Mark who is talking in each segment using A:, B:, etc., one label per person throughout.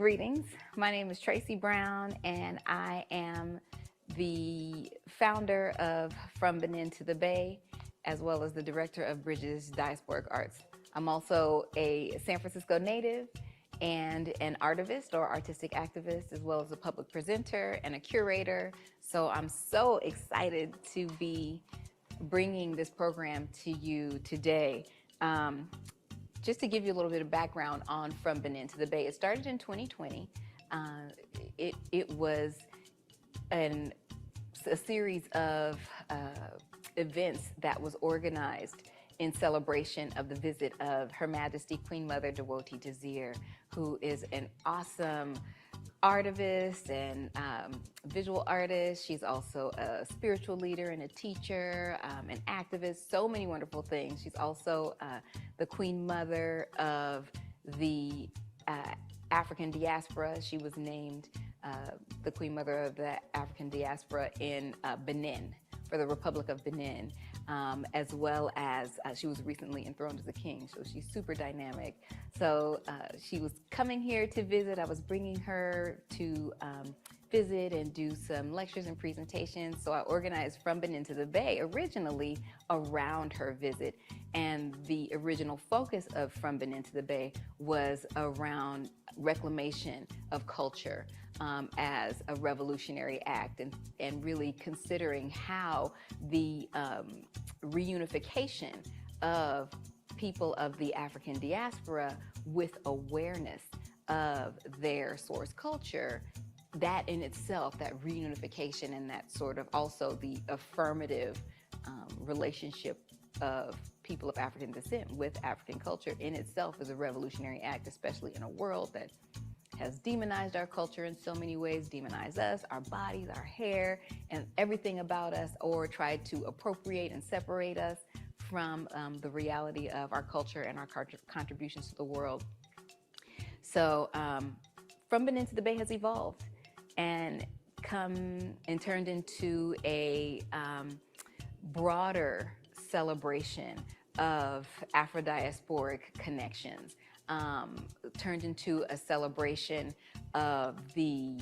A: Greetings. My name is Tracy Brown, and I am the founder of From Benin to the Bay, as well as the director of Bridges Diasporic Arts. I'm also a San Francisco native and an artivist or artistic activist, as well as a public presenter and a curator. So I'm so excited to be bringing this program to you today. Just to give you a little bit of background on From Benin to the Bay, it started in 2020. It was a series of events that was organized in celebration of the visit of Her Majesty Queen Mother Dewoti Desir, who is an awesome artivist and visual artist. She's also a spiritual leader and a teacher, an activist, so many wonderful things. She's also the Queen Mother of the African diaspora. She was named the Queen Mother of the African diaspora in Benin, for the Republic of Benin, as well as she was recently enthroned as a king, so she's super dynamic. So she was coming here to visit. I was bringing her to visit and do some lectures and presentations. So I organized From Benin to the Bay originally around her visit. And the original focus of From Benin to the Bay was around reclamation of culture as a revolutionary act, and really considering how the reunification of people of the African diaspora with awareness of their source culture, that in itself, that reunification and that sort of also the affirmative relationship of people of African descent with African culture in itself is a revolutionary act, especially in a world that has demonized our culture in so many ways, demonized us, our bodies, our hair, and everything about us, or tried to appropriate and separate us from the reality of our culture and our contributions to the world. So From Benin to the Bay has evolved and turned into a broader celebration of Afrodiasporic connections, turned into a celebration of the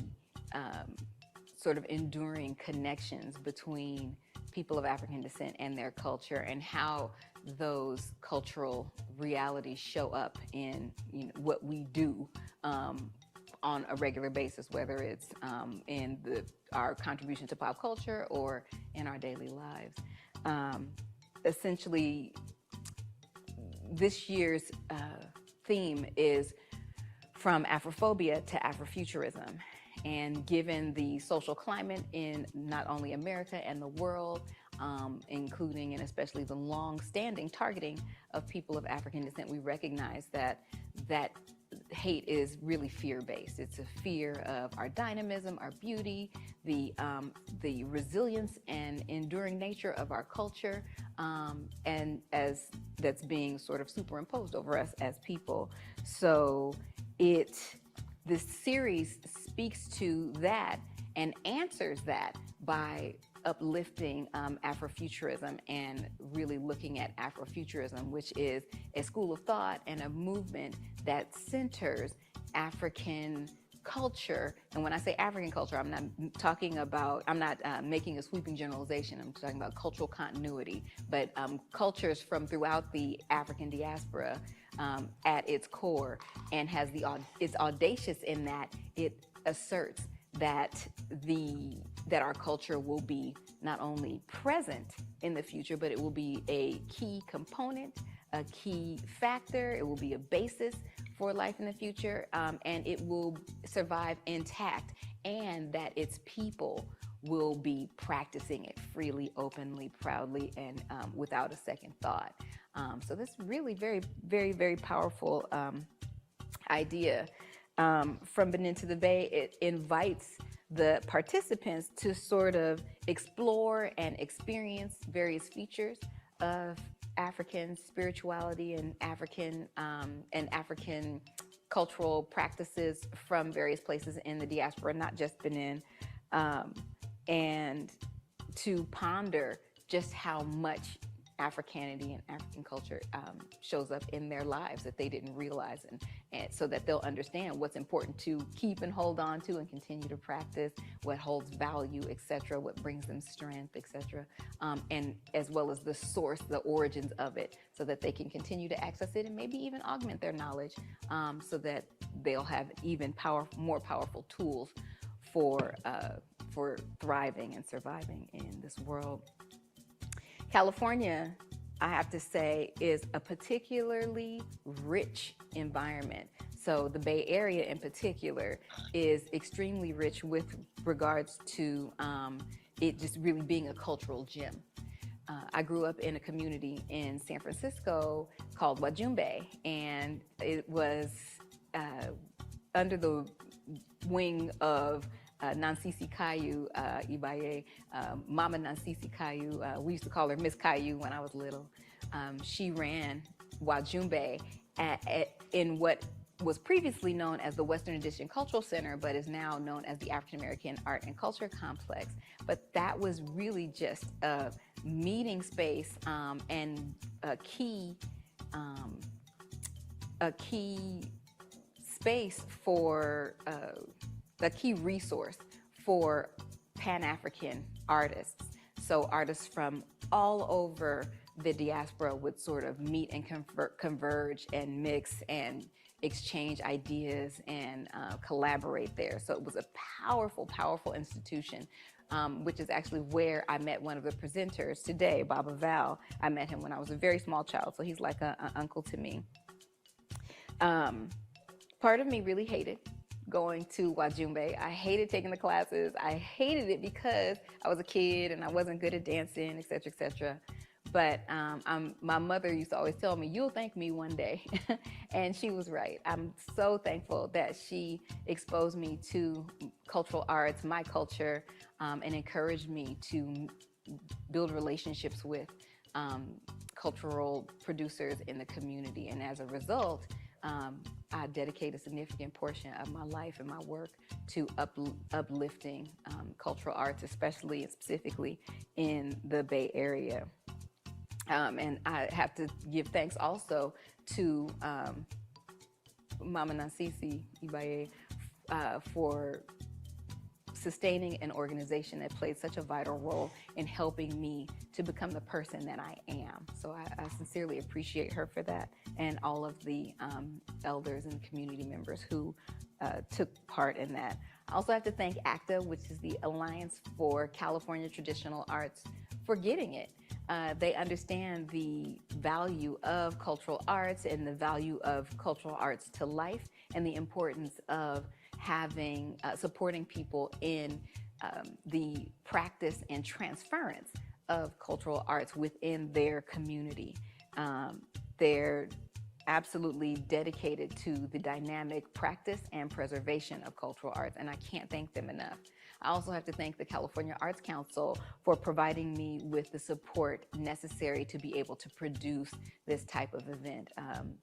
A: sort of enduring connections between people of African descent and their culture, and how those cultural realities show up in what we do on a regular basis, whether it's in our contribution to pop culture or in our daily lives. Essentially, this year's theme is From Afrophobia to Afrofuturism. And given the social climate in not only America and the world, including and especially the long-standing targeting of people of African descent, we recognize that hate is really fear-based. It's a fear of our dynamism, our beauty, the resilience and enduring nature of our culture, and as that's being sort of superimposed over us as people. So this series speaks to that and answers that by uplifting Afrofuturism and really looking at Afrofuturism, which is a school of thought and a movement that centers African culture. And when I say African culture, I'm not making a sweeping generalization. I'm talking about cultural continuity, but cultures from throughout the African diaspora at its core, and it's audacious in that it asserts that our culture will be not only present in the future, but it will be a key component, a key factor. It will be a basis for life in the future, and it will survive intact, and that its people will be practicing it freely, openly, proudly, and without a second thought. So this really very, very, very powerful idea. From Benin to the Bay, it invites the participants to sort of explore and experience various features of African spirituality and African cultural practices from various places in the diaspora, not just Benin, and to ponder just how much Africanity and African culture shows up in their lives that they didn't realize, and so that they'll understand what's important to keep and hold on to and continue to practice, what holds value, etc., what brings them strength, etc., and as well as the source, the origins of it, so that they can continue to access it and maybe even augment their knowledge, so that they'll have even more powerful tools for thriving and surviving in this world. California, I have to say, is a particularly rich environment. So the Bay Area in particular is extremely rich with regards to it just really being a cultural gem. I grew up in a community in San Francisco called Wajumbe, and it was under the wing of Nansisi Caillou, Ibaye, Mama Nansisi Caillou. We used to call her Miss Caillou when I was little. She ran Wajumbe in what was previously known as the Western Addition Cultural Center, but is now known as the African American Art and Culture Complex. But that was really just a meeting space and a key space for a key resource for Pan-African artists. So artists from all over the diaspora would sort of meet and converge and mix and exchange ideas and collaborate there. So it was a powerful, powerful institution, which is actually where I met one of the presenters today, Baba Val. I met him when I was a very small child, so he's like an uncle to me. Part of me really hated going to Wajumbe. I hated taking the classes. I hated it because I was a kid and I wasn't good at dancing, et cetera, et cetera. But my mother used to always tell me, "You'll thank me one day." And she was right. I'm so thankful that she exposed me to cultural arts, my culture, and encouraged me to build relationships with cultural producers in the community. And as a result, I dedicate a significant portion of my life and my work to uplifting cultural arts, especially and specifically in the Bay Area. And I have to give thanks also to Mama Nansisi Ibaye for sustaining an organization that played such a vital role in helping me to become the person that I am. So I sincerely appreciate her for that, and all of the elders and community members who took part in that. I also have to thank ACTA, which is the Alliance for California Traditional Arts, for getting it. They understand the value of cultural arts and the value of cultural arts to life, and the importance of having supporting people in the practice and transference of cultural arts within their community. They're absolutely dedicated to the dynamic practice and preservation of cultural arts, and I can't thank them enough. I also have to thank the California Arts Council for providing me with the support necessary to be able to produce this type of event.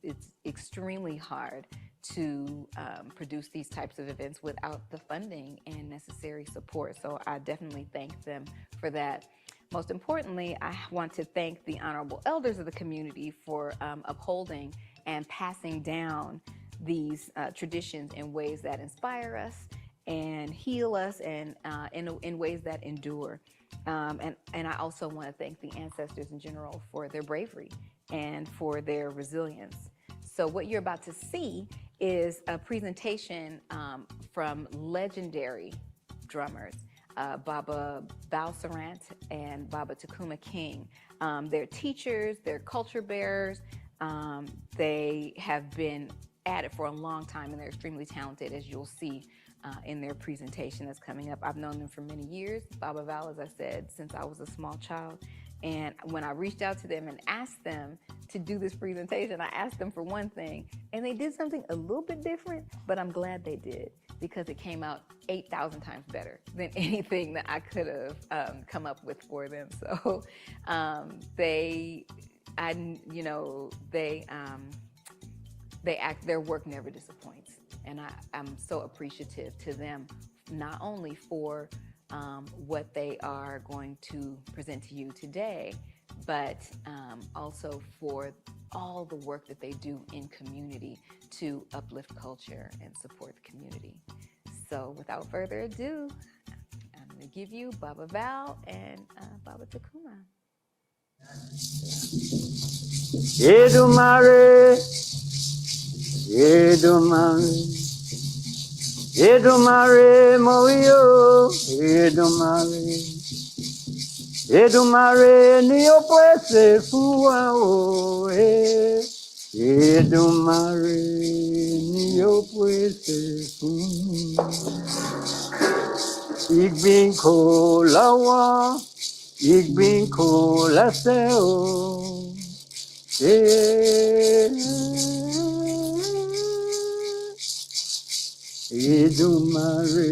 A: It's extremely hard to produce these types of events without the funding and necessary support, so I definitely thank them for that. Most importantly, I want to thank the honorable elders of the community for upholding and passing down these traditions in ways that inspire us and heal us, and in ways that endure. And I also want to thank the ancestors in general for their bravery and for their resilience. So what you're about to see is a presentation from legendary drummers, Baba Val Serrant and Baba Tacuma King. They're teachers, they're culture bearers. They have been at it for a long time, and they're extremely talented, as you'll see in their presentation that's coming up. I've known them for many years, Baba Val, as I said, since I was a small child. And when I reached out to them and asked them to do this presentation, I asked them for one thing, and they did something a little bit different, but I'm glad they did, because it came out 8,000 times better than anything that I could have come up with for them. So their work never disappoints. And I'm so appreciative to them, not only for what they are going to present to you today, but also for all the work that they do in community to uplift culture and support the community. So without further ado, I'm going to give you Baba Val and Baba Tacuma.
B: Edumare, Edumare, Edumare Moyo, Edumare, Edumare Nio Puese Fua o Edumare Nio Puese Fua. Ik bin Kolawa, ik bin Kolaseo. Edumare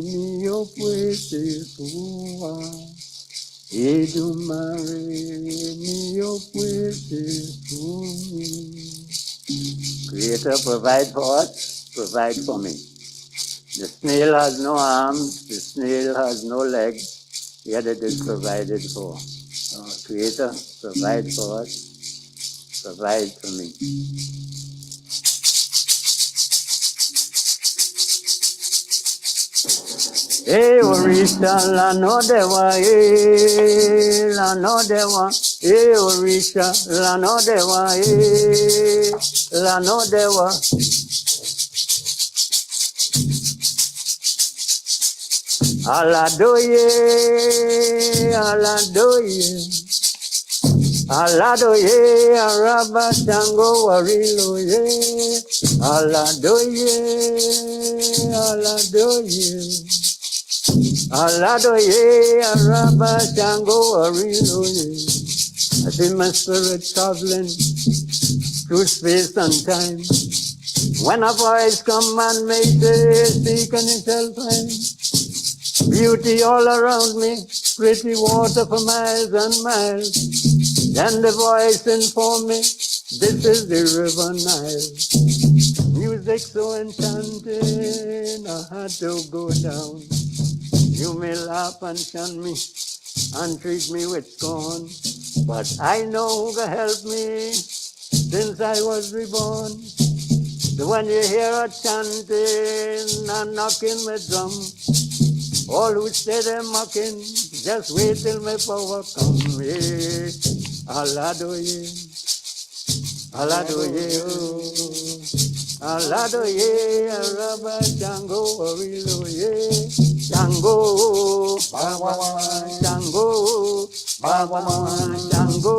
B: Nio Puese Fua. Edumare Nio Puese Fua. Creator, provide for us, provide for me. The snail has no arms, the snail has no legs, yet it is provided for. Creator, provide for us, provide for me. Orisha la no dewa, la no dewa. Orisha la no dewa, la no dewa. Aladoye, aladoye, aladoye, araba tango wariloye, aladoye, aladoye, aladoye, araba tango wariloye. I see my spirit traveling through space and time. When a voice come and make it speak and it shall find. Beauty all around me, pretty water for miles and miles. Then the voice informed me, this is the river Nile. Music so enchanting, I had to go down. You may laugh and shun me and treat me with scorn, but I know who can help me since I was reborn. So when you hear a chanting and knocking my drum, all who say they're mocking, just wait till my power come. Yeah. Aladoye, aladoye, aladoye, araba Django, oriloye, Django, Baba, Django, Baba, Django,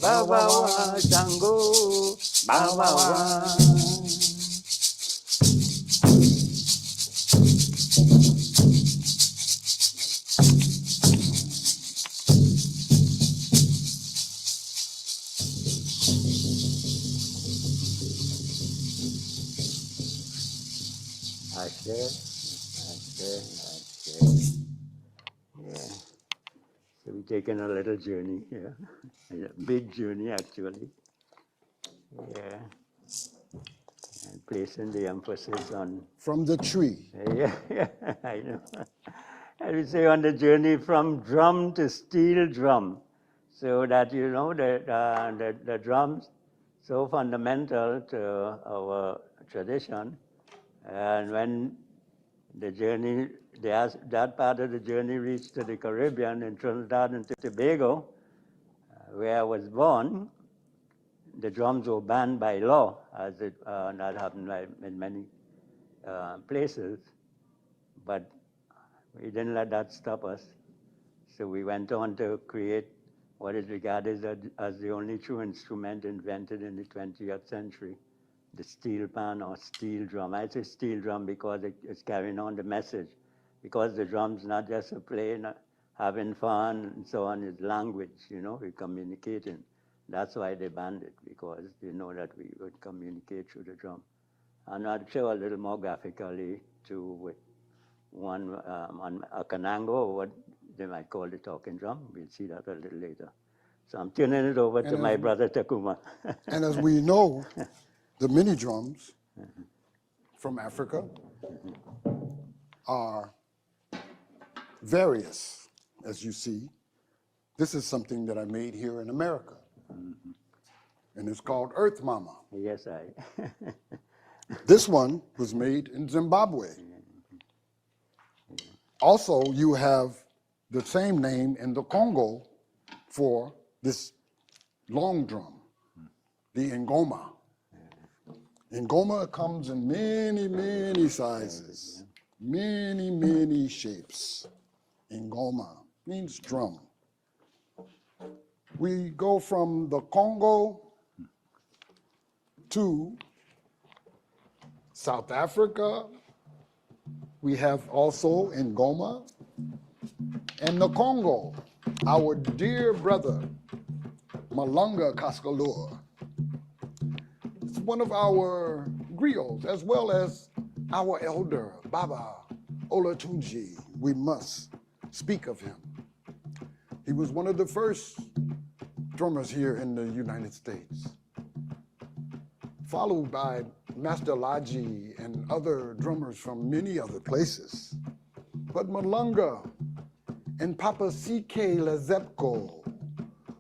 B: Baba, Django, Baba. Yeah. So we're taking a little journey here, a big journey actually. Yeah. And placing the emphasis on...
C: From the tree.
B: Yeah, I know. I would say on the journey from drum to steel drum, so that you know the drums so fundamental to our tradition, and when the journey, that part of the journey reached to the Caribbean in Trinidad and Tobago, where I was born, the drums were banned by law, as that happened in many places, but we didn't let that stop us. So we went on to create what is regarded as the only true instrument invented in the 20th century, the steel pan or steel drum. I say steel drum because it's carrying on the message, because the drum's not just a playing, having fun and so on, it's language, we're communicating. That's why they banned it, because they know that we would communicate through the drum. And I'll show a little more graphically too with one on a canango, what they might call the talking drum. We'll see that a little later. So I'm turning it over to my brother Tacuma.
C: And as we know, the mini drums from Africa are various, as you see. This is something that I made here in America. And it's called Earth Mama.
B: Yes, I.
C: This one was made in Zimbabwe. Also, you have the same name in the Congo for this long drum, the ngoma. Ngoma comes in many, many sizes, many, many shapes. Ngoma means drum. We go from the Congo to South Africa. We have also ngoma. And the Congo, our dear brother, Malanga Kaskalur. It's one of our griots, as well as our elder, Baba Olatunji. We must speak of him. He was one of the first drummers here in the United States, followed by Master Laji and other drummers from many other places. But Malanga and Papa C.K. Lazepko,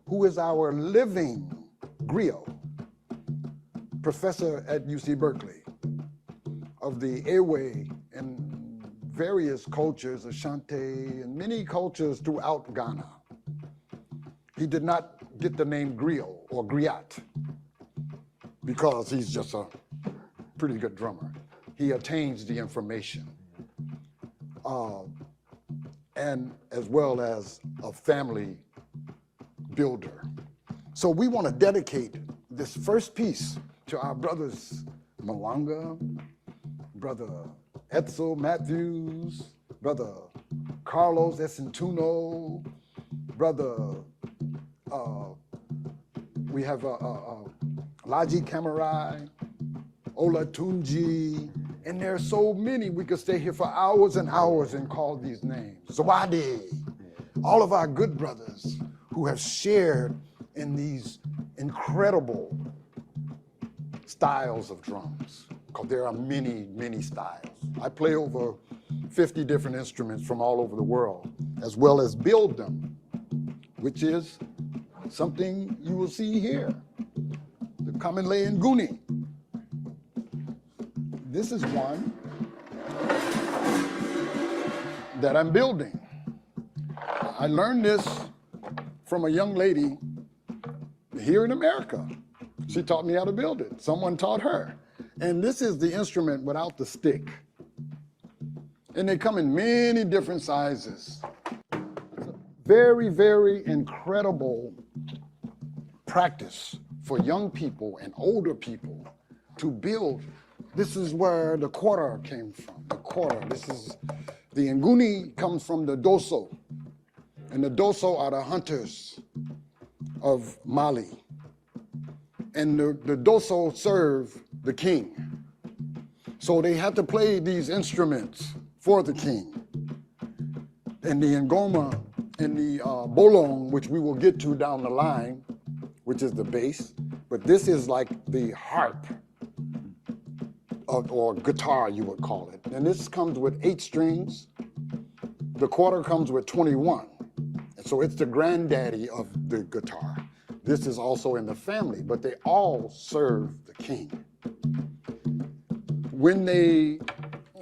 C: who is our living griot, professor at UC Berkeley of the Ewe and various cultures, Ashanti and many cultures throughout Ghana. He did not get the name griot or griot because he's just a pretty good drummer. He attains the information. And as well as a family builder. So we want to dedicate this first piece to our brothers Malanga, brother Etzel Matthews, brother Carlos Esentuno, brother, we have Laji Kamarai, Olatunji, and there are so many, we could stay here for hours and hours and call these names. Zawadi, all of our good brothers who have shared in these incredible styles of drums, because there are many, many styles. I play over 50 different instruments from all over the world, as well as build them, which is something you will see here, the Kamele Nguni. This is one that I'm building. I learned this from a young lady here in America. She taught me how to build it. Someone taught her. And this is the instrument without the stick. And they come in many different sizes. It's a very, very incredible practice for young people and older people to build. This is where the quarter came from, the quarter. This is, the Nguni comes from the Doso. And the Doso are the hunters of Mali. And the Doso serve the king. So they had to play these instruments for the king. And the Ngoma and the Bolong, which we will get to down the line, which is the bass, but this is like the harp, or guitar, you would call it. And this comes with 8 strings. The quarter comes with 21. And so it's the granddaddy of the guitar. This is also in the family, but they all serve the king. When they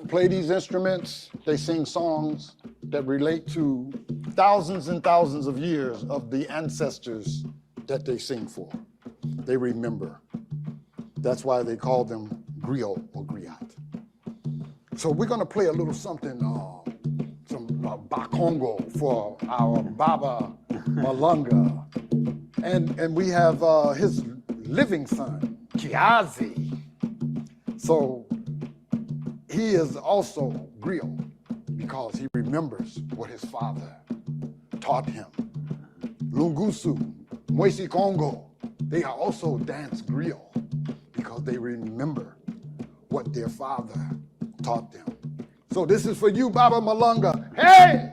C: play these instruments, they sing songs that relate to thousands and thousands of years of the ancestors that they sing for. They remember. That's why they call them griot or griot. So we're gonna play a little something, some Bakongo for our Baba Malanga. And we have his living son, Kiazi. So he is also griot because he remembers what his father taught him. Lungusu, Mwesi Congo, they are also dance griot because they remember what their father taught them. So this is for you, Baba Malanga. Hey!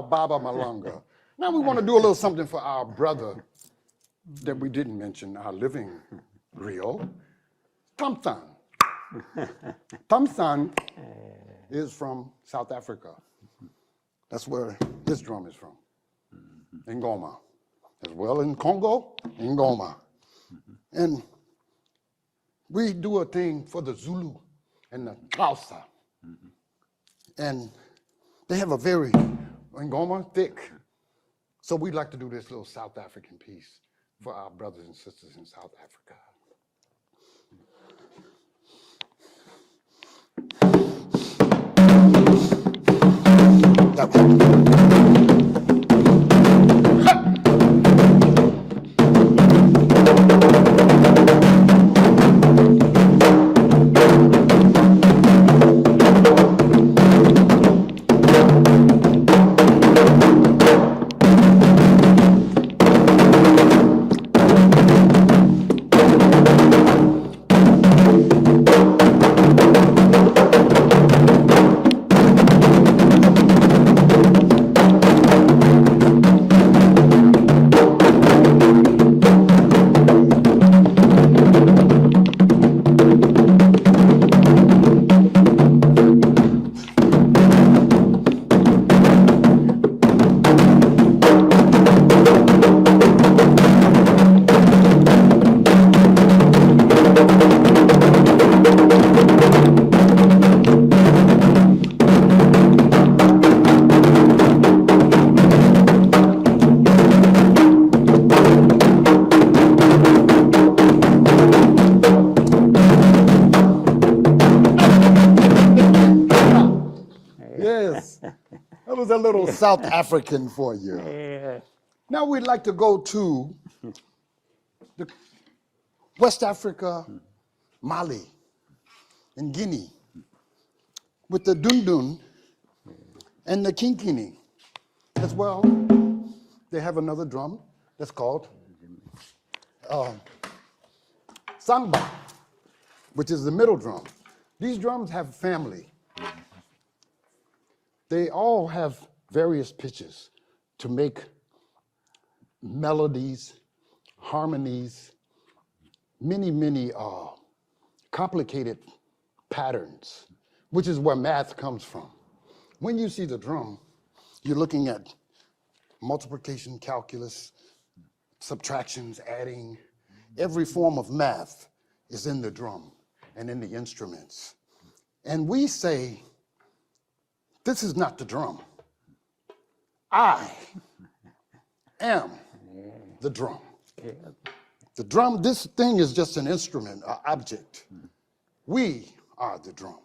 C: our Baba Malanga. Now we want to do a little something for our brother that we didn't mention, our living griot, Tamsan. Tamsan is from South Africa. That's where this drum is from, Ngoma. As well in Congo, Ngoma. And we do a thing for the Zulu and the Xhosa. And they have a very, Ngoma, thick. So we'd like to do this little South African piece for our brothers and sisters in South Africa. That one. That was a little South African for you.
B: Yeah.
C: Now we'd like to go to the West Africa, Mali, and Guinea with the dundun and the kinkini. As well, they have another drum that's called samba, which is the middle drum. These drums have family. They all have various pitches to make melodies, harmonies, many complicated patterns, which is where math comes from. When you see the drum, you're looking at multiplication, calculus, subtractions, adding. Every form of math is in the drum and in the instruments. And we say, this is not the drum. I am the drum. The drum, this thing is just an instrument, an object. We are the drum.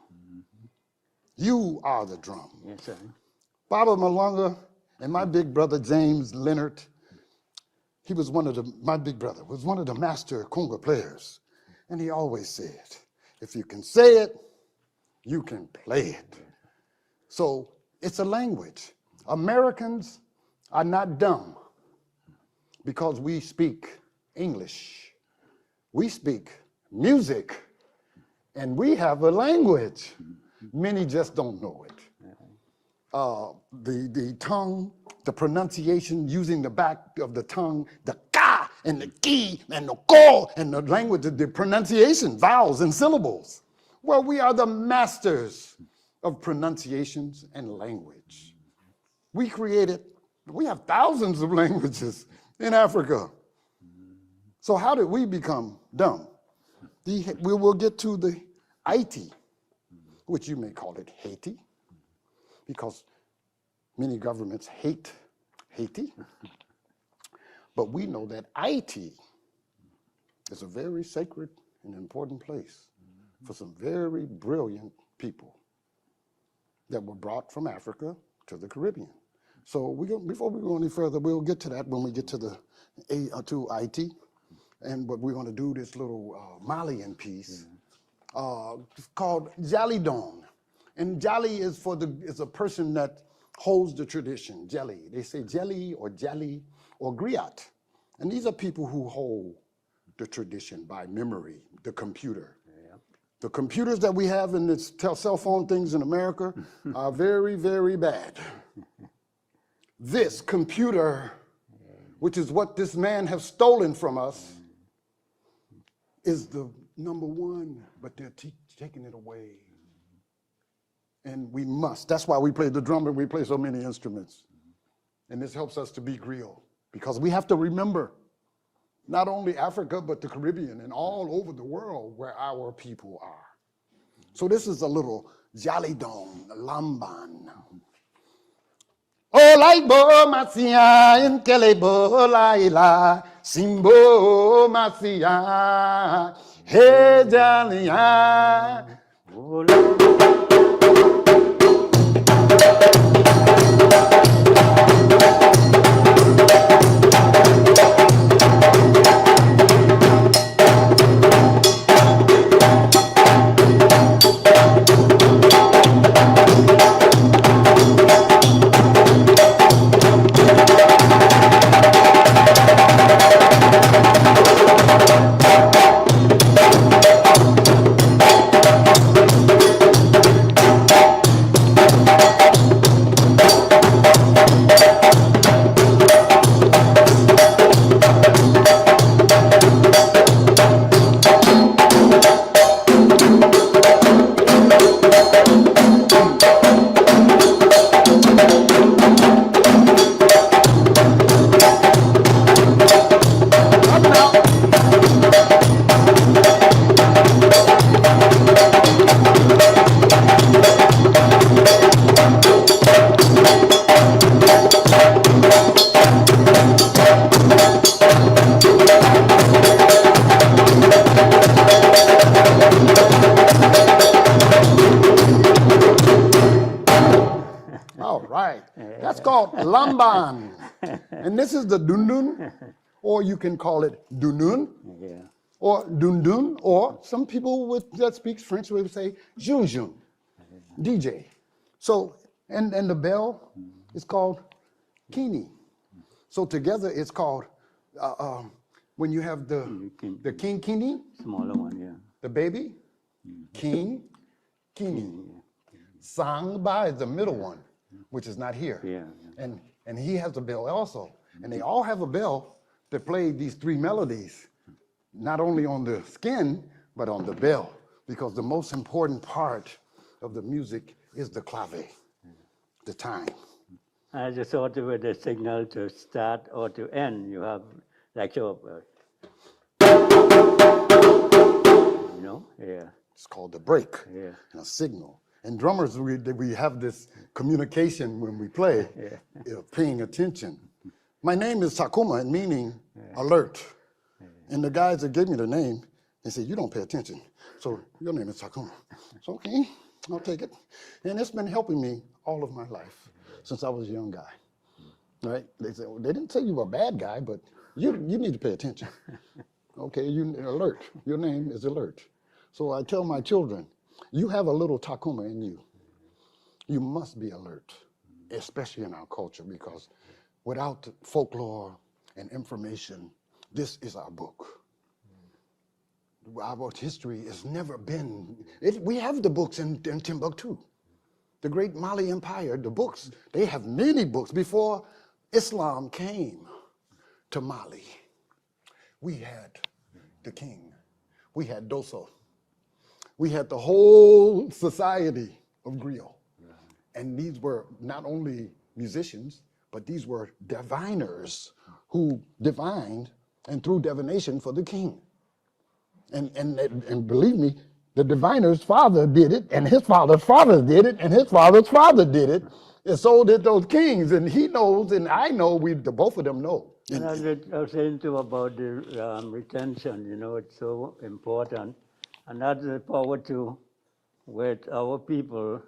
C: You are the drum.
B: Yes, sir.
C: Baba Malanga and my big brother, James Leonard, he was my big brother was one of the master conga players. And he always said, if you can say it, you can play it. So it's a language. Americans are not dumb because we speak English. We speak music, and we have a language. Many just don't know it. The tongue, the pronunciation, using the back of the tongue, the ka and the ki and the ko, and the language, the pronunciation, vowels and syllables. Well, we are the masters of pronunciations and language. We have thousands of languages in Africa. So how did we become dumb? We will get to the Haiti, which you may call it Haiti, because many governments hate Haiti. But we know that Haiti is a very sacred and important place for some very brilliant people that were brought from Africa to the Caribbean. So before we go any further, we'll get to that when we get to Haiti. And what we're going to do this little Malian piece called Jalidon. And Jali is is a person that holds the tradition, Jelly. They say Jelly or Jali or Griot. And these are people who hold the tradition by memory, the computer. Yeah. The computers that we have in this cell phone things in America are very, very bad. this computer, which is what this man has stolen from us, is the number one, but they're taking it away. And we must. That's why we play the drum and we play so many instruments. And this helps us to be griot, because we have to remember not only Africa, but the Caribbean and all over the world where our people are. So this is a little Jalidon, Lamban. Oh, laibo masia in kelebo laila, simbo masia, he jalia. That's called lamban. And this is the dundun, or you can call it dunun, or dundun, or some people that speaks French would say junjun, DJ. So, and the bell is called kini. So together it's called, when you have the king kini,
B: Smaller one, yeah.
C: the baby, king kini. Sangba is the middle one, which is not here.
B: Yeah.
C: And he has a bell also. And they all have a bell to play these three melodies, not only on the skin, but on the bell, because the most important part of the music is the clave, the time.
B: I just thought with the signal to start or to end, you have like your, yeah.
C: It's called the break,
B: Yeah.
C: and a signal. And drummers, we have this communication when we play, paying attention. My name is Tacuma, meaning alert. And the guys that gave me the name, they said, you don't pay attention. So your name is Tacuma. So, okay, I'll take it. And it's been helping me all of my life since I was a young guy. Right? They said, well, they didn't say you were a bad guy, but you need to pay attention. Okay, you alert. Your name is alert. So I tell my children, you have a little Tacuma in you. You must be alert, especially in our culture, because without folklore and information, this is our book. Our history has never been, we have the books in Timbuktu. The great Mali Empire, the books, they have many books. Before Islam came to Mali, we had the king, we had Dosso. We had the whole society of griot. And these were not only musicians, but these were diviners who divined and through divination for the king. And believe me, the diviner's father did it, and his father's father did it, and his father's father did it, and so did those kings. And he knows, and I know, the both of them know.
B: And I was saying too about the retention, it's so important. And that's the power too, with our people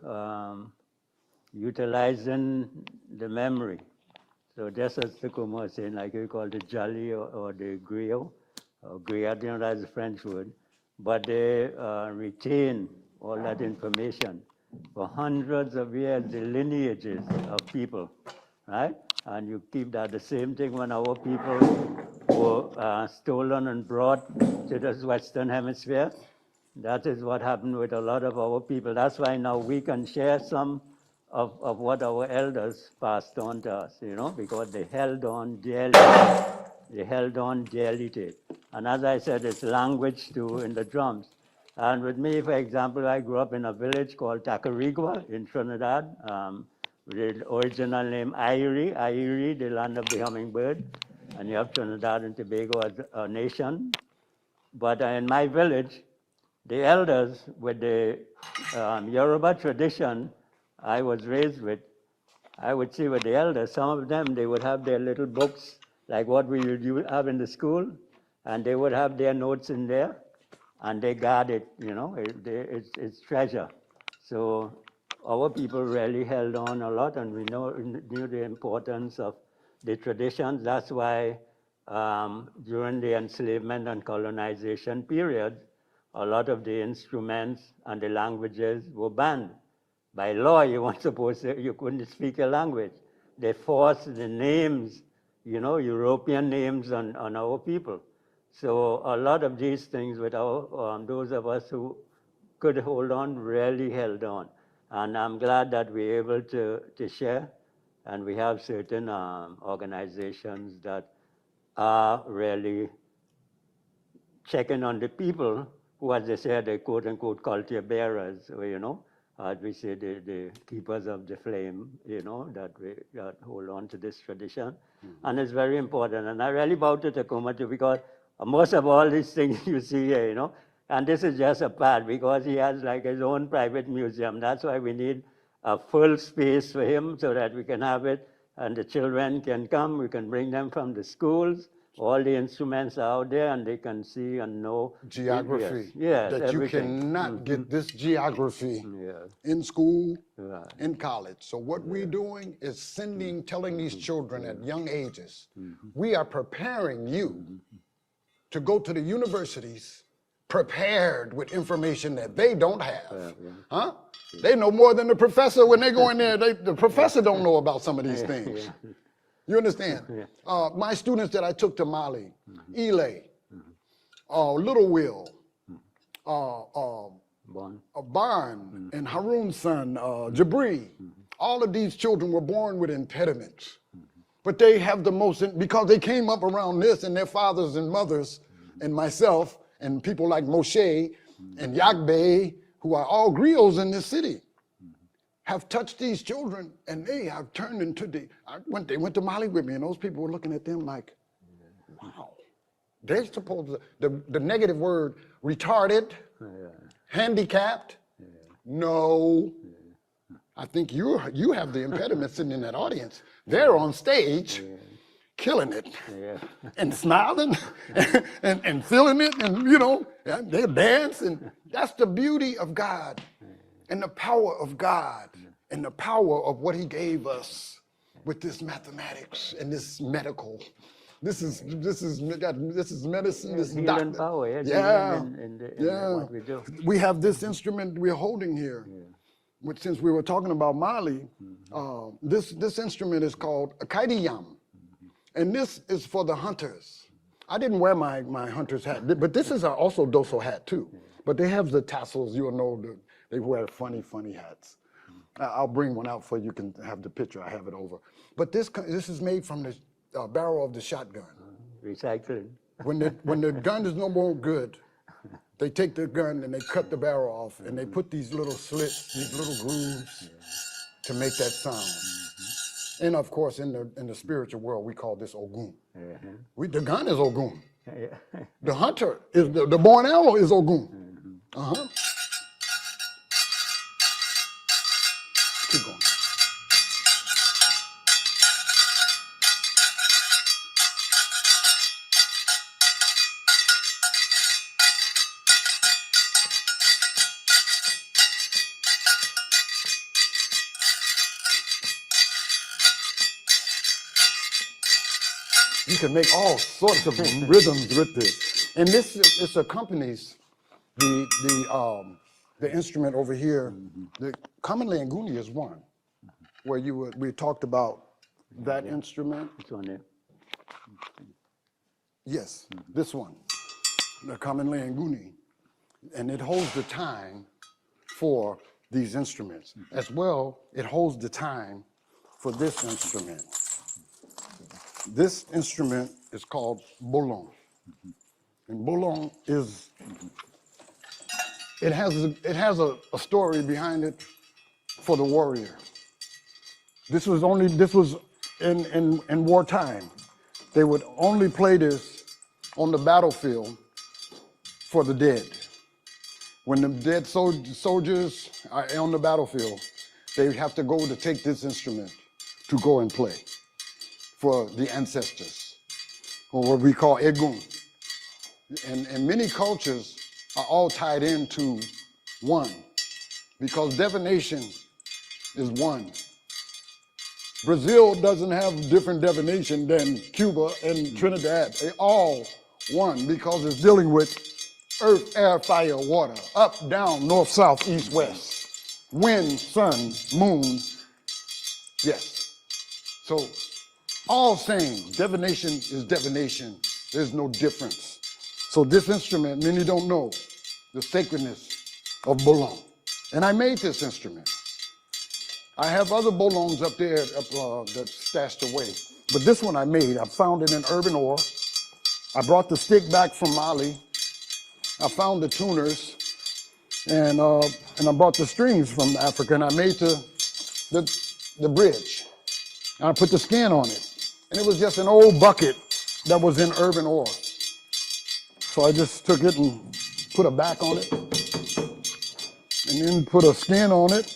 B: utilizing the memory. So just as Tacuma was saying, like we call the jolly or the griot, or griot, that's the French word, but they retain all that information for hundreds of years, the lineages of people, right? And you keep that the same thing when our people were stolen and brought to the Western Hemisphere. That is what happened with a lot of our people. That's why now we can share some of what our elders passed on to us, because they held on dearly. They held on dearly to it. And as I said, it's language too in the drums. And with me, for example, I grew up in a village called Tacuma in Trinidad, with the original name Airi, the land of the hummingbird. And you have Trinidad and Tobago as a nation. But in my village, the elders with the Yoruba tradition I was raised with, I would see with the elders, some of them, they would have their little books, like what we would have in the school, and they would have their notes in there, and they guard it, it's treasure. So our people really held on a lot, and we knew the importance of the traditions. That's why during the enslavement and colonization period, a lot of the instruments and the languages were banned. By law, you couldn't speak a language. They forced the names, European names on our people. So a lot of these things with those of us who could hold on really held on. And I'm glad that we're able to share. And we have certain organizations that are really checking on the people who, as they say, the quote-unquote culture bearers, or, as we say, the keepers of the flame, that hold on to this tradition. Mm-hmm. And it's very important. And I really bow to Tacuma too, because most of all these things you see here, and this is just a part, because he has like his own private museum. That's why we need a full space for him so that we can have it, and the children can come, we can bring them from the schools. All the instruments are out there, and they can see and know
C: geography.
B: Yes,
C: that
B: everything.
C: You cannot get this geography in school, in college. So what we're doing is telling these children at young ages, we are preparing you to go to the universities prepared with information that they don't have. Huh? They know more than the professor when they go in there. The professor don't know about some of these things. You understand? My students that I took to Mali, Ile, Little Will, Barn, and Harun's son, Jabri, all of these children were born with impediments. But they have the most, because they came up around this, and their fathers and mothers, and myself, and people like Moshe and Yagbe, who are all griots in this city, have touched these children, and they have turned into they went to Mali with me, and those people were looking at them like, wow. They're supposed to, the negative word, retarded, handicapped, no. I think you have the impediment sitting in that audience. They're on stage, killing it, and smiling, and feeling it, and they're dancing. That's the beauty of God. And the power of God, and the power of what he gave us with this mathematics and this medical. This is medicine, this is doctor.
B: Power, in what we do.
C: We have this instrument we're holding here. Which, since we were talking about Mali, this instrument is called a kaidiyam. And this is for the hunters. I didn't wear my hunter's hat, but this is also Doso hat too. But they have the tassels, you'll know, they wear funny hats. I'll bring one out for you, can have the picture, I have it over. But this is made from the barrel of the shotgun.
B: Recycling.
C: When the gun is no more good, they take the gun and they cut the barrel off, and they put these little slits, these little grooves to make that sound. And of course, in the spiritual world, we call this Ogun. The gun is Ogun. The hunter is the born arrow is Ogun. Keep going. You can make all sorts of rhythms with this, and this accompanies the instrument over here. The commonly Nguni is one, where we talked about that instrument.
B: It's on there.
C: Yes, this one, the commonly Nguni, and it holds the time for these instruments. As well, it holds the time for this instrument. This instrument is called bolong. And bolong is, it has a story behind it for the warrior. This was in wartime. They would only play this on the battlefield for the dead. When the dead soldiers are on the battlefield, they have to go to take this instrument to go and play for the ancestors, or what we call egun. And many cultures are all tied into one, because divination is one. Brazil doesn't have different divination than Cuba and Trinidad. They all one, because it's dealing with earth, air, fire, water, up, down, north, south, east, west, wind, sun, moon. Yes. So all same, divination is divination. There's no difference. So this instrument, many don't know the sacredness of bolong. And I made this instrument. I have other bolongs up there that's stashed away. But this one I made. I found it in urban ore. I brought the stick back from Mali. I found the tuners, and I brought the strings from Africa, and I made the bridge. And I put the skin on it. And it was just an old bucket that was in urban ore. So I just took it and put a back on it, and then put a skin on it.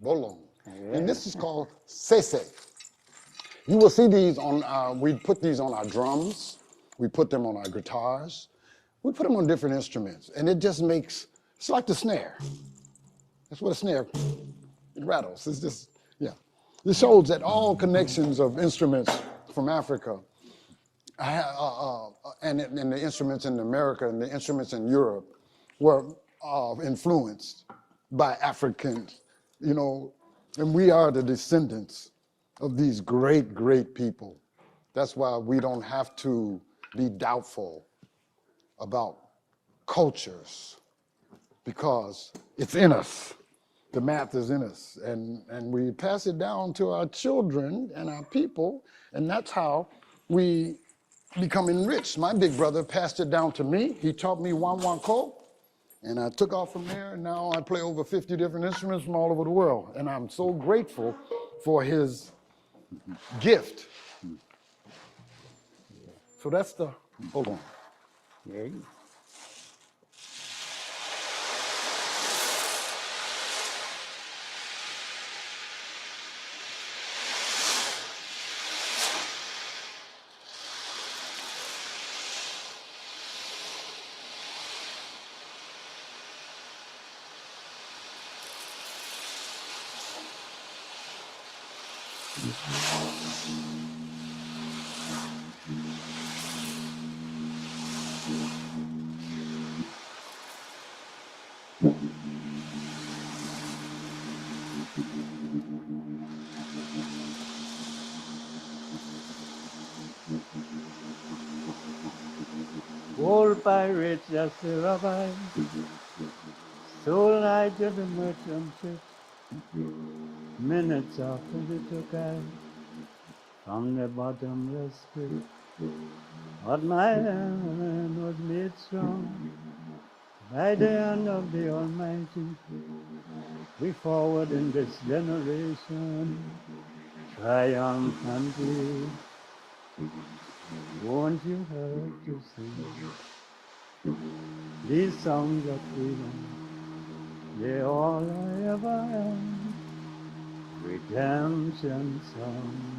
C: Bolong. And this is called sese. You will see these on, we put these on our drums, we put them on our guitars, we put them on different instruments, and it just makes, it's like the snare. That's what a snare, it rattles. It's just, yeah. This shows that all connections of instruments from Africa and the instruments in America and the instruments in Europe were influenced by Africans, you know, and we are the descendants of these great, great people. That's why we don't have to be doubtful about cultures, because it's in us. The math is in us, and we pass it down to our children and our people, and that's how we become enriched. My big brother passed it down to me. He taught me Wanwanko, and I took off from there, and now I play over 50 different instruments from all over the world, and I'm so grateful for his gift. So that's the, hold on.
B: Yeah. Old pirates just survive, soul night to the merchant ship, minutes after they took I from the bottomless pit. But my hand was made strong by the hand of the Almighty. we forward in this generation, triumphantly. Won't you help to sing these songs of freedom? They're all I ever am, redemption songs.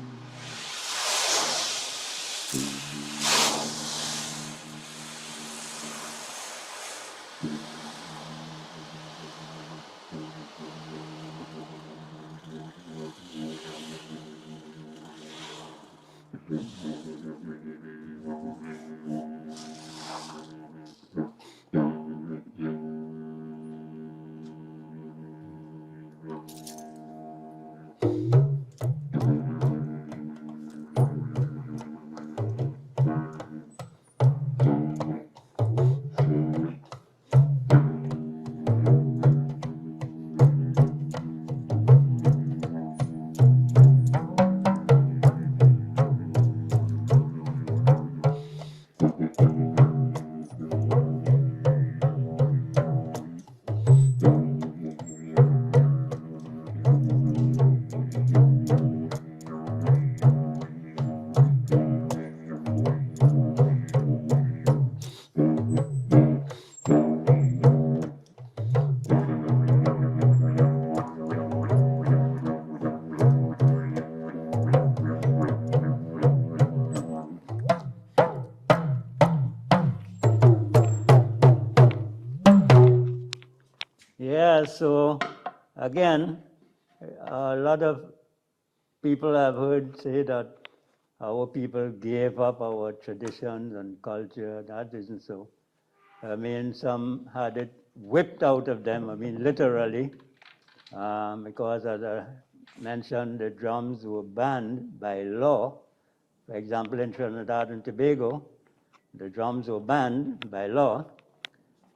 B: Yeah, so again, a lot of people I've heard say that our people gave up our traditions and culture. That isn't so. I mean, some had it whipped out of them, I mean, literally, because as I mentioned, the drums were banned by law. For example, in Trinidad and Tobago, the drums were banned by law,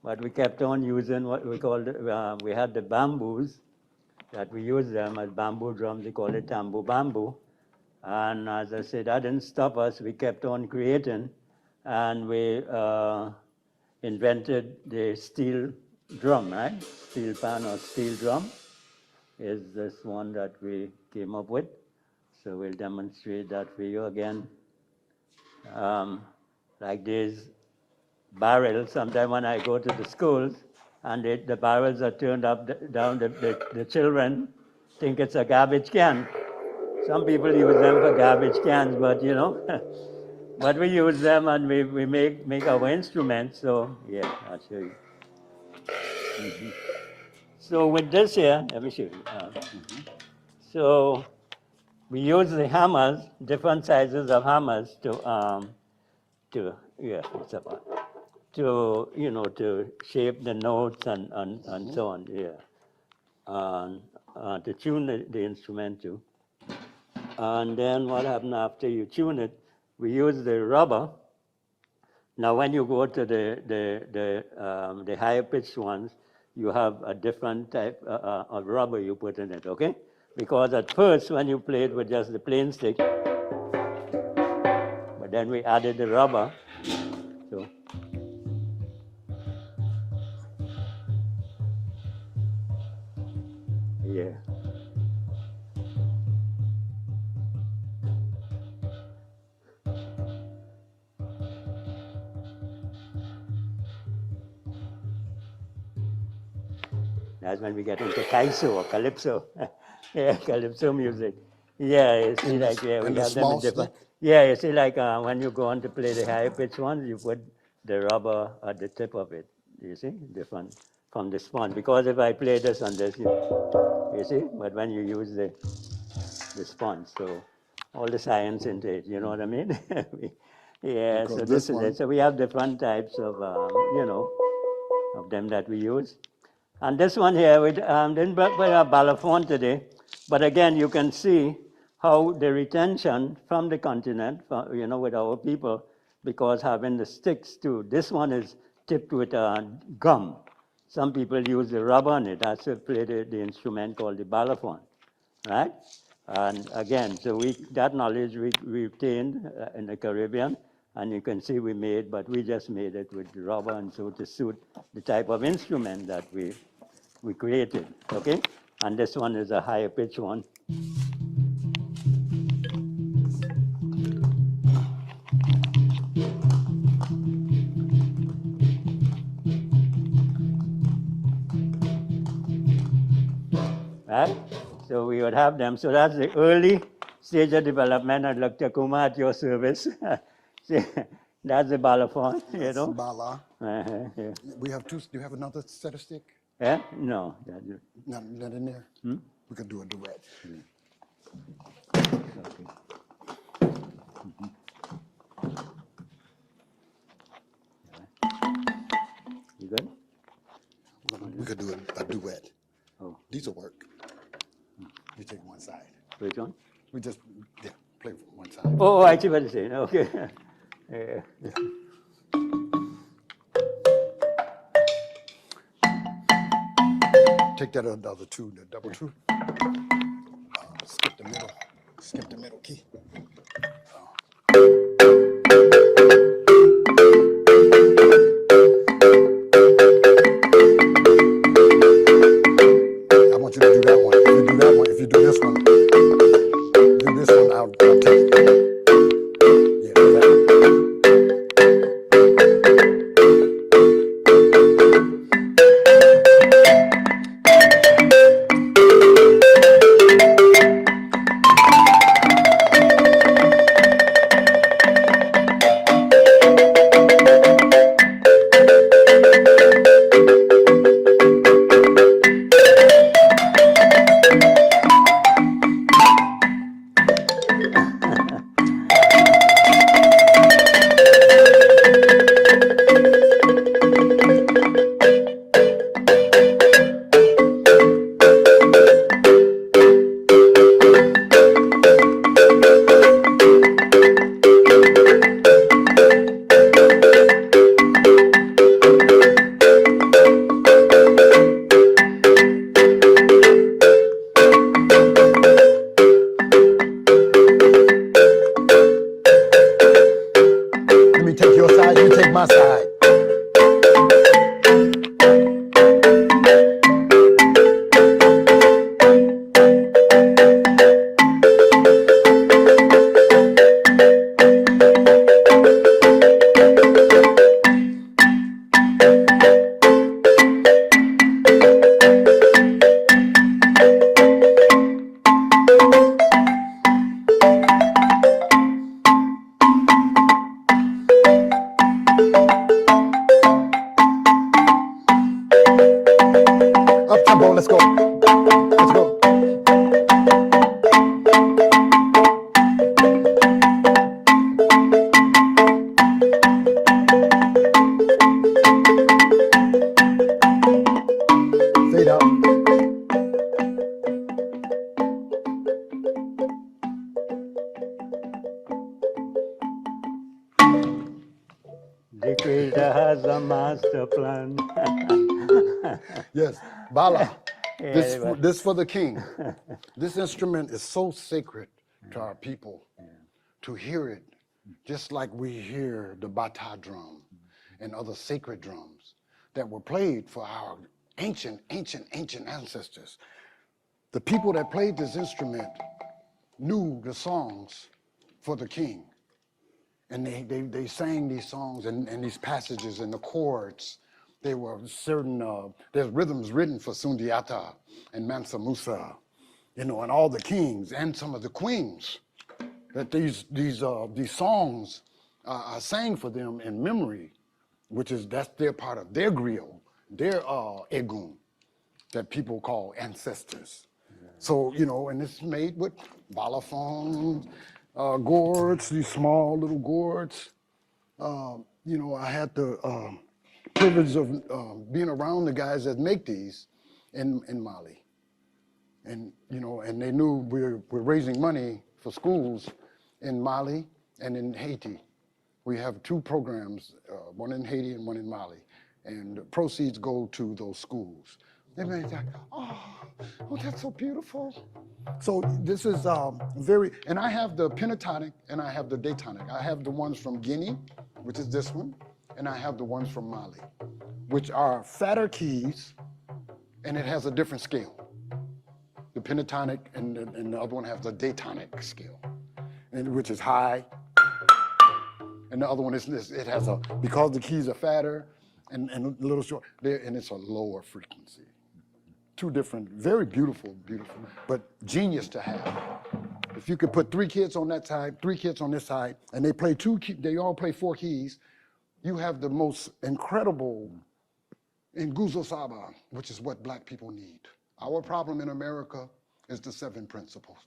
B: but we kept on using what we called, we had the bamboos, that we use them as bamboo drums, we call it tambu bamboo. And as I said, that didn't stop us, we kept on creating, and we invented the steel drum, right? Steel pan or steel drum is this one that we came up with. So we'll demonstrate that for you again. Like these barrels, sometimes when I go to the schools and the barrels are turned up, down, the children think it's a garbage can. Some people use them for garbage cans, but you know, but we use them and we make our instruments. So yeah, I'll show you. So with this here, let me show you. So we use the hammers, different sizes of hammers it's about to to shape the notes and so on. Yeah, to tune the instrument too. And then what happens after you tune it? We use the rubber. Now, when you go to the higher pitched ones, you have a different type of rubber you put in it, okay? Because at first, when you played with just the plain stick, but then we added the rubber. So, yeah. That's when we get into kaiso or calypso. Yeah, calypso music. Yeah, you see, like, yeah, we have them in different. Yeah, you see, like, when you go on to play the high pitched ones, you put the rubber at the tip of it. You see, different from the sponge. Because if I play this on this, you see, but when you use the sponge, so all the science into it, you know what I mean? Yeah,
C: Because
B: so this is it. So we have different types of, of them that we use. And this one here, we didn't put a balafon today, but again, you can see how the retention from the continent, with our people, because having the sticks too. This one is tipped with gum. Some people use the rubber on it. That's to play the instrument called the balafon, right? And again, so that knowledge we retained in the Caribbean, and you can see we made, but we just made it with rubber and so to suit the type of instrument that we created, okay? And this one is a higher pitch one. Right? So we would have them. So that's the early stage of development. I'd like Tacuma at your service. See, that's the balafon, you know.
C: Bala.
B: Yeah.
C: We have two. Do you have another set of stick?
B: Yeah? No.
C: Not in there. We could do a duet.
B: Okay. You good?
C: We could do a duet.
B: Oh,
C: These will work. You take one side.
B: which one?
C: We just play one side.
B: Oh, I see what you're saying. Okay. Yeah.
C: Take that other two, the double two. Skip the middle. Skip the middle key. I want you to do that one. If you do that one, if you do this one, I'll take it. Yeah, do that. Let me take your side, you take my side. Up tempo, let's go. Let's go. Fade out.
B: The Creator has a master plan.
C: Yes, Bala.
B: Yeah,
C: This for the king. This instrument is so sacred to our people. To hear it, just like we hear the bata drum and other sacred drums that were played for our ancient ancestors. The people that played this instrument knew the songs for the king. And they sang these songs and these passages and the chords. They were certain, there's rhythms written for Sundiata and Mansa Musa, you know, and all the kings and some of the queens. That these songs are sang for them in memory, that's their part of their griot, their egun, that people call ancestors. Yeah. So, you know, and it's made with balafons, gourds, these small little gourds. You know, I had the privilege of being around the guys that make these in Mali. And, you know, and they knew we're raising money for schools in Mali and in Haiti. We have two programs, one in Haiti and one in Mali. And the proceeds go to those schools. They may think, oh, that's so beautiful. So this is and I have the pentatonic and I have the diatonic. I have the ones from Guinea, which is this one, and I have the ones from Mali, which are fatter keys, and it has a different scale. the pentatonic, and the other one has the diatonic scale, and which is high. And the other one is it has a, because the keys are fatter and a little short, and it's a lower frequency. Two different, very beautiful, but genius to have. If you could put 3 kids on that side, 3 kids on this side, and they all play 4 keys, you have the most incredible Nguzo Saba, which is what black people need. Our problem in America is the 7 principles.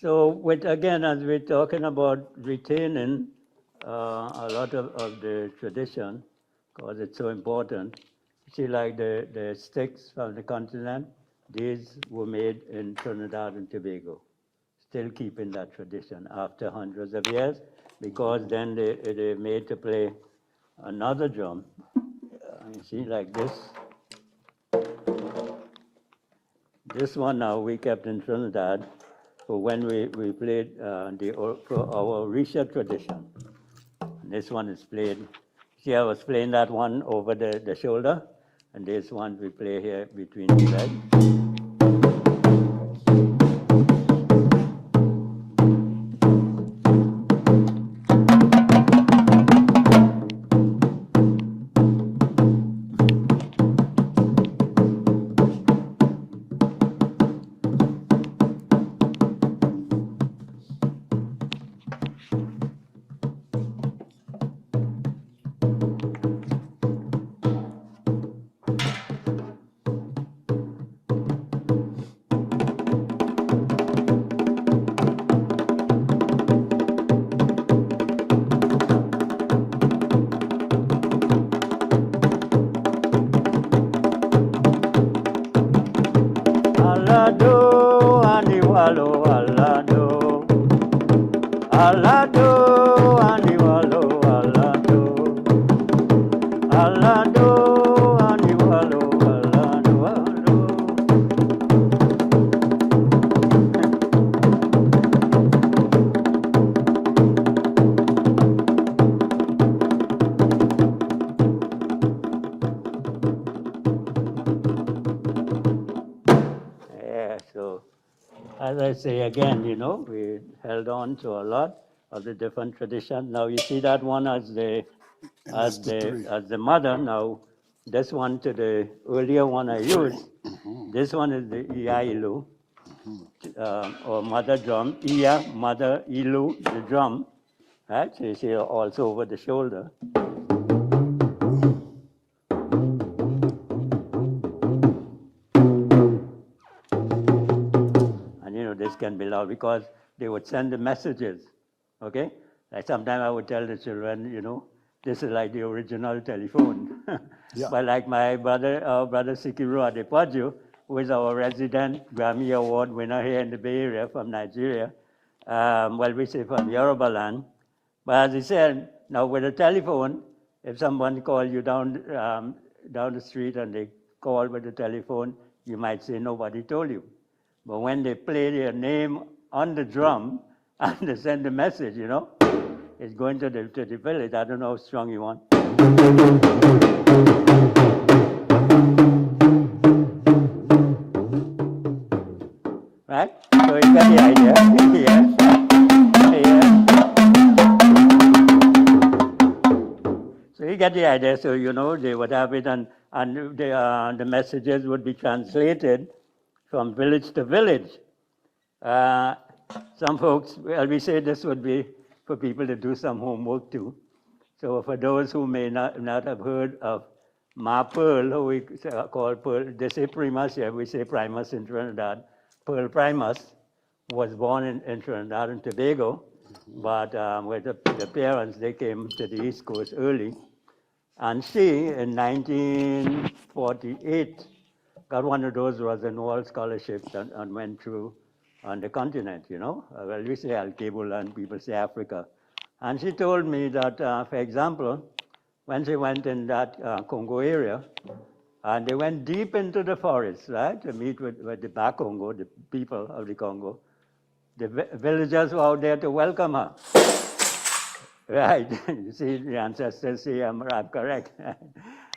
B: So again, as we're talking about retaining a lot of the tradition, because it's so important, see like the sticks from the continent, these were made in Trinidad and Tobago, still keeping that tradition after hundreds of years, because then they're made to play another drum. You see like this. This one now we kept in Trinidad for when we played for our Orisha tradition. And this one is played, see I was playing that one over the shoulder, and this one we play here between the legs. Alado, aniwalo, alado. Alado, aniwalo, alado. Alado, aniwalo, alado, alado. Yeah, so as I say again, we held on to a lot of the different traditions. Now you see that one as
C: that's the 3.
B: as the mother. Now this one to the earlier one I used. This one is the Iya Ilu, or mother drum. Iya, mother, Ilu, the drum. Right? So you see also over the shoulder. This can be loud because they would send the messages, okay? Like sometimes I would tell the children, this is like the original telephone.
C: Yeah.
B: But like our brother Sikiru Adepoju, who is our resident Grammy Award winner here in the Bay Area from Nigeria, we say from Yoruba land. But as he said, now with a telephone, if someone calls you down the street and they call with the telephone, you might say nobody told you. But when they play their name on the drum and they send the message, it's going to the village. I don't know how strong you want. Right? So you got the idea. So you get the idea. So, they would have it and the messages would be translated from village to village. Some folks, we say this would be for people to do some homework too. So for those who may not have heard of Ma Pearl, who we call Pearl, they say Primus here, we say Primus in Trinidad. Pearl Primus was born in Trinidad and Tobago, but with the parents, they came to the East Coast early. And she, in 1948, got one of those Rosenwald scholarships and went through on the continent, you know. Well, we say Al-Kabul and people say Africa. And she told me that, for example, when she went in that Congo area, and they went deep into the forest, right, to meet with the Bakongo, the people of the Congo. The villagers were out there to welcome her. Right, you see, the ancestors say I'm correct.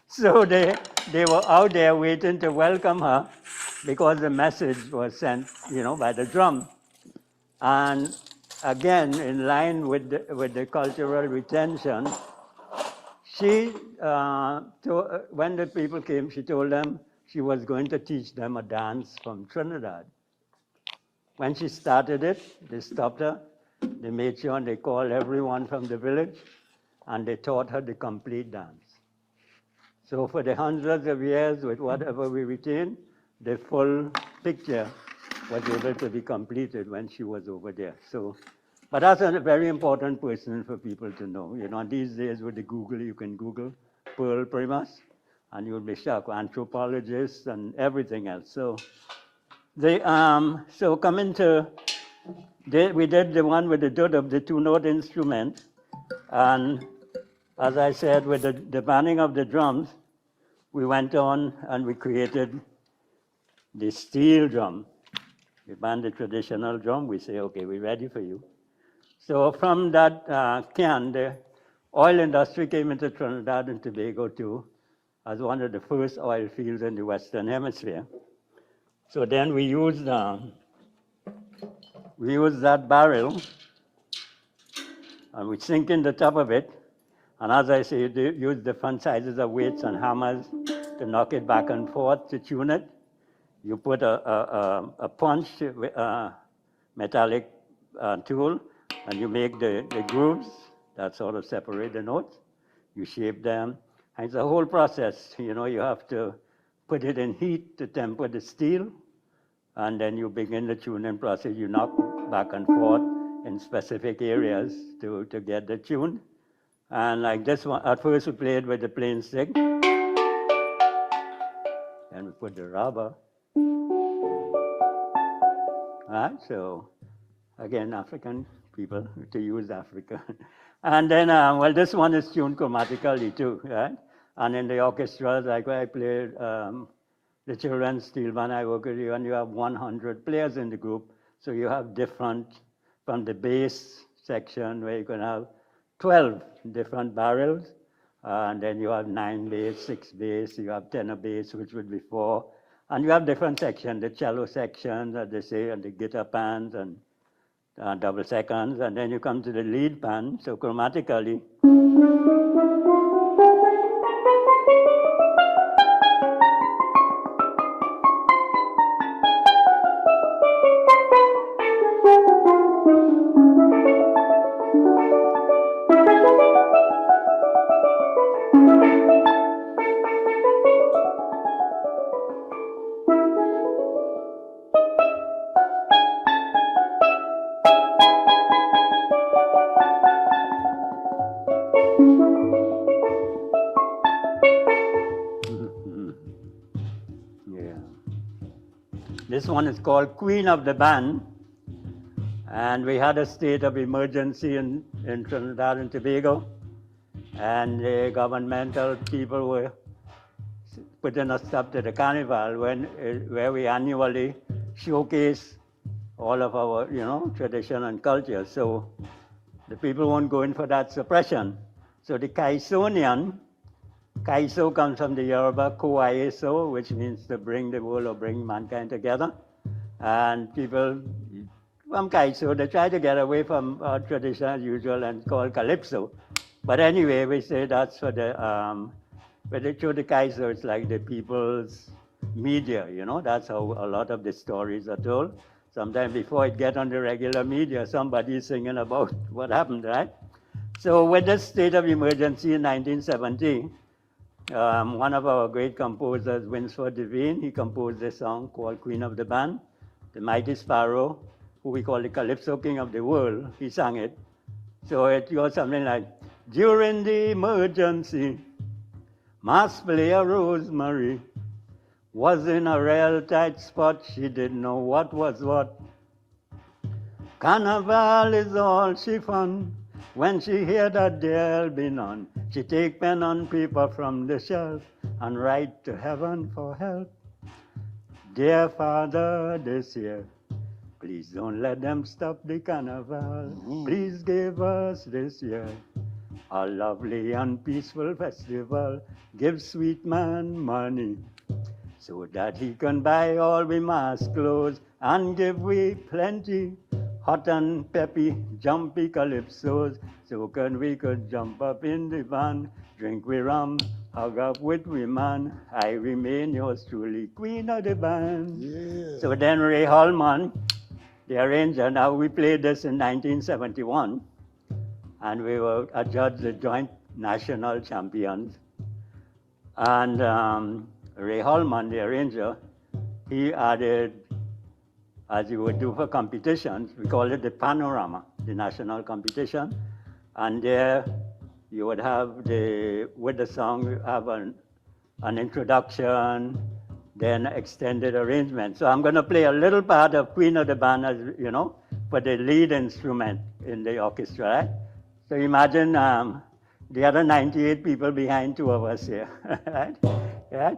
B: So they were out there waiting to welcome her because the message was sent, you know, by the drum. And again, in line with the cultural retention, she, when the people came, she told them she was going to teach them a dance from Trinidad. When she started it, they stopped her. They made sure they called everyone from the village, and they taught her the complete dance. So for the hundreds of years, with whatever we retained, the full picture was able to be completed when she was over there. So, but that's a very important person for people to know. You know, these days with the Google, you can Google Pearl Primus, and you'll be shocked. Anthropologists and everything else. So, so coming to, we did the one with the duduk, the two-note instrument, and as I said, with the banning of the drums, we went on and we created the steel drum. We banned the traditional drum. We say, okay, we're ready for you. So from that can, the oil industry came into Trinidad and Tobago too, as one of the first oil fields in the Western Hemisphere. So then we used that barrel, and we sink in the top of it. And as I say, you use different sizes of weights and hammers to knock it back and forth to tune it. You put a punch metallic tool, and you make the grooves that sort of separate the notes. You shape them. And it's a whole process. You know, you have to put it in heat to temper the steel, and then you begin the tuning process. You knock back and forth in specific areas to get the tune. And like this one, at first we played with the plain stick. And we put the rubber. Right, so again, African people to use Africa. And then, well, this one is tuned chromatically too, right? And in the orchestras, like where I played the children's steel band I work with, and you have 100 players in the group. So you have different, from the bass section where you can have 12 different barrels, and then you have 9 bass, 6 bass, you have tenor bass, which would be 4, and you have different sections, the cello section, as they say, and the guitar pans, and double seconds, and then you come to the lead pan, so chromatically. This one is called Queen of the Band, and we had a state of emergency in Trinidad and Tobago, and the governmental people were putting a stop to the carnival where we annually showcase all of our, you know, tradition and culture. So the people weren't going for that suppression. So the Kaisonian, Kaiso comes from the Yoruba Koaeso, which means to bring the world or bring mankind together. And people from Kaiso, they try to get away from tradition as usual and call Calypso. But anyway, we say that's for the, but through the Kaiso, it's like the people's media, you know, that's how a lot of the stories are told. Sometimes before it gets on the regular media, somebody's singing about what happened, right? So with this state of emergency in 1970, one of our great composers, Winsford Devine, he composed a song called Queen of the Band. The Mighty Sparrow, who we call the Calypso King of the World, he sang it. So it goes something like, during the emergency, Mass Player Rosemary was in a real tight spot. She didn't know what was what. Carnival is all she fun. When she hear that there'll be none, she take pen and paper from the shelf and write to heaven for help. Dear Father, this year, please don't let them stop the carnival. Please give us this year a lovely and peaceful festival. Give sweet man money so that he can buy all we must clothes and give we plenty hot and peppy, jumpy calypsos. So we could jump up in the van, drink we rum, hug up with we man. I remain yours truly, queen of the band.
C: Yeah.
B: So then Ray Holman, the arranger, now we played this in 1971, and we were adjudged the joint national champions. And Ray Holman, the arranger, he added, as you would do for competitions, we call it the panorama, the national competition. And there you would have with the song, you have an introduction, then extended arrangement. So I'm going to play a little part of Queen of the Band, as you know, for the lead instrument in the orchestra. Right? So imagine the other 98 people behind two of us here. Right? Yeah.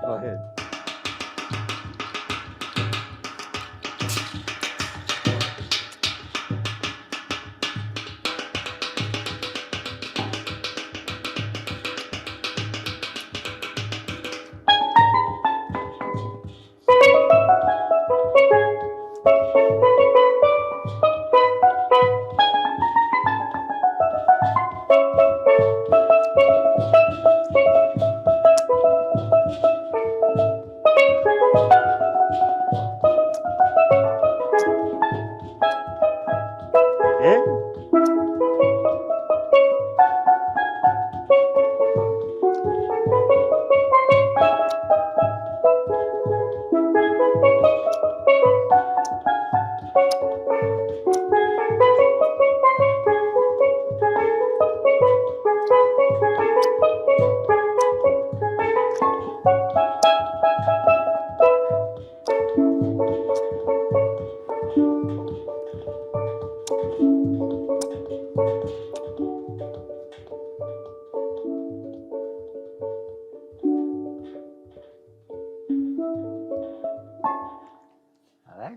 B: Go ahead.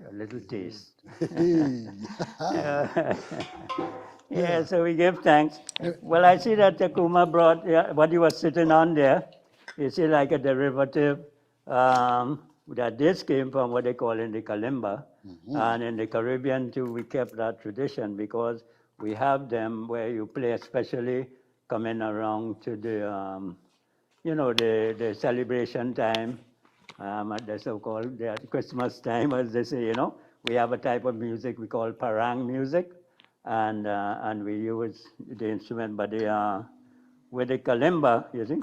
B: A little taste.
C: Hey.
B: Yeah, so we give thanks. Well, I see that Tacuma brought what you were sitting on there. You see, like a derivative that this came from what they call in the kalimba. And in the Caribbean, too, we kept that tradition because we have them where you play, especially coming around to the, the celebration time. At the so-called Christmas time, as they say, we have a type of music we call parang music, and we use the instrument, but with the kalimba, you see.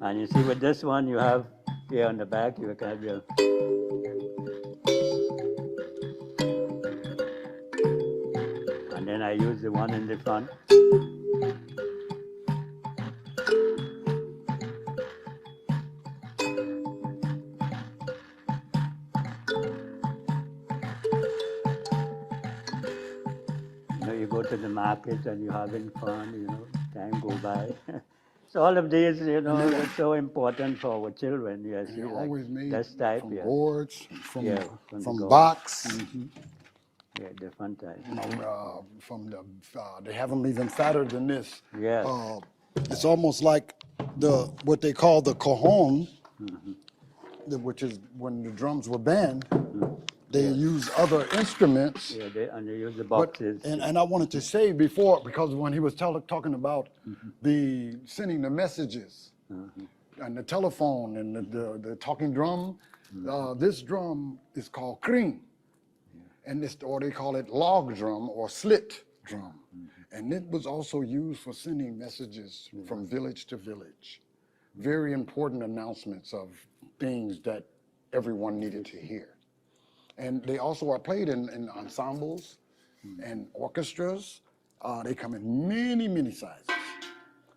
B: And you see with this one, you have here on the back, you have your and then I use the one in the front. You go to the market and you're having fun, time go by. So all of these, it's so important for our children, yes.
C: And they're always made
B: this type,
C: from
B: yeah.
C: boards, from
B: Yeah, from the gold.
C: box,
B: Yeah, different type.
C: from the. They have them even fatter than this.
B: Yes.
C: It's almost like what they call the cajon, which is when the drums were banned. They use other instruments.
B: Yeah, and they use the
C: But,
B: boxes.
C: and I wanted to say before, because when he was talking about the sending the messages and the telephone and the talking drum, this drum is called kring, and or they call it log drum or slit drum, and it was also used for sending messages from village to village. Very important announcements of things that everyone needed to hear. And they also are played in ensembles and orchestras. They come in many, many sizes.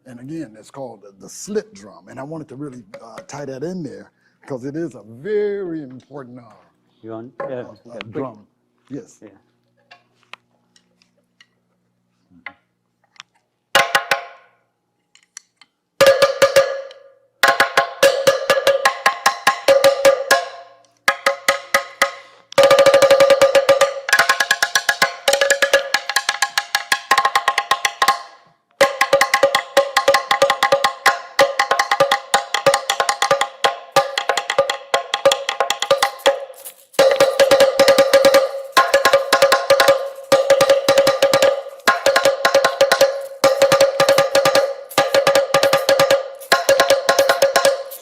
C: And again, it's called the slit drum. And I wanted to really tie that in there because it is a very important
B: You want
C: drum. Yes.
B: Yeah.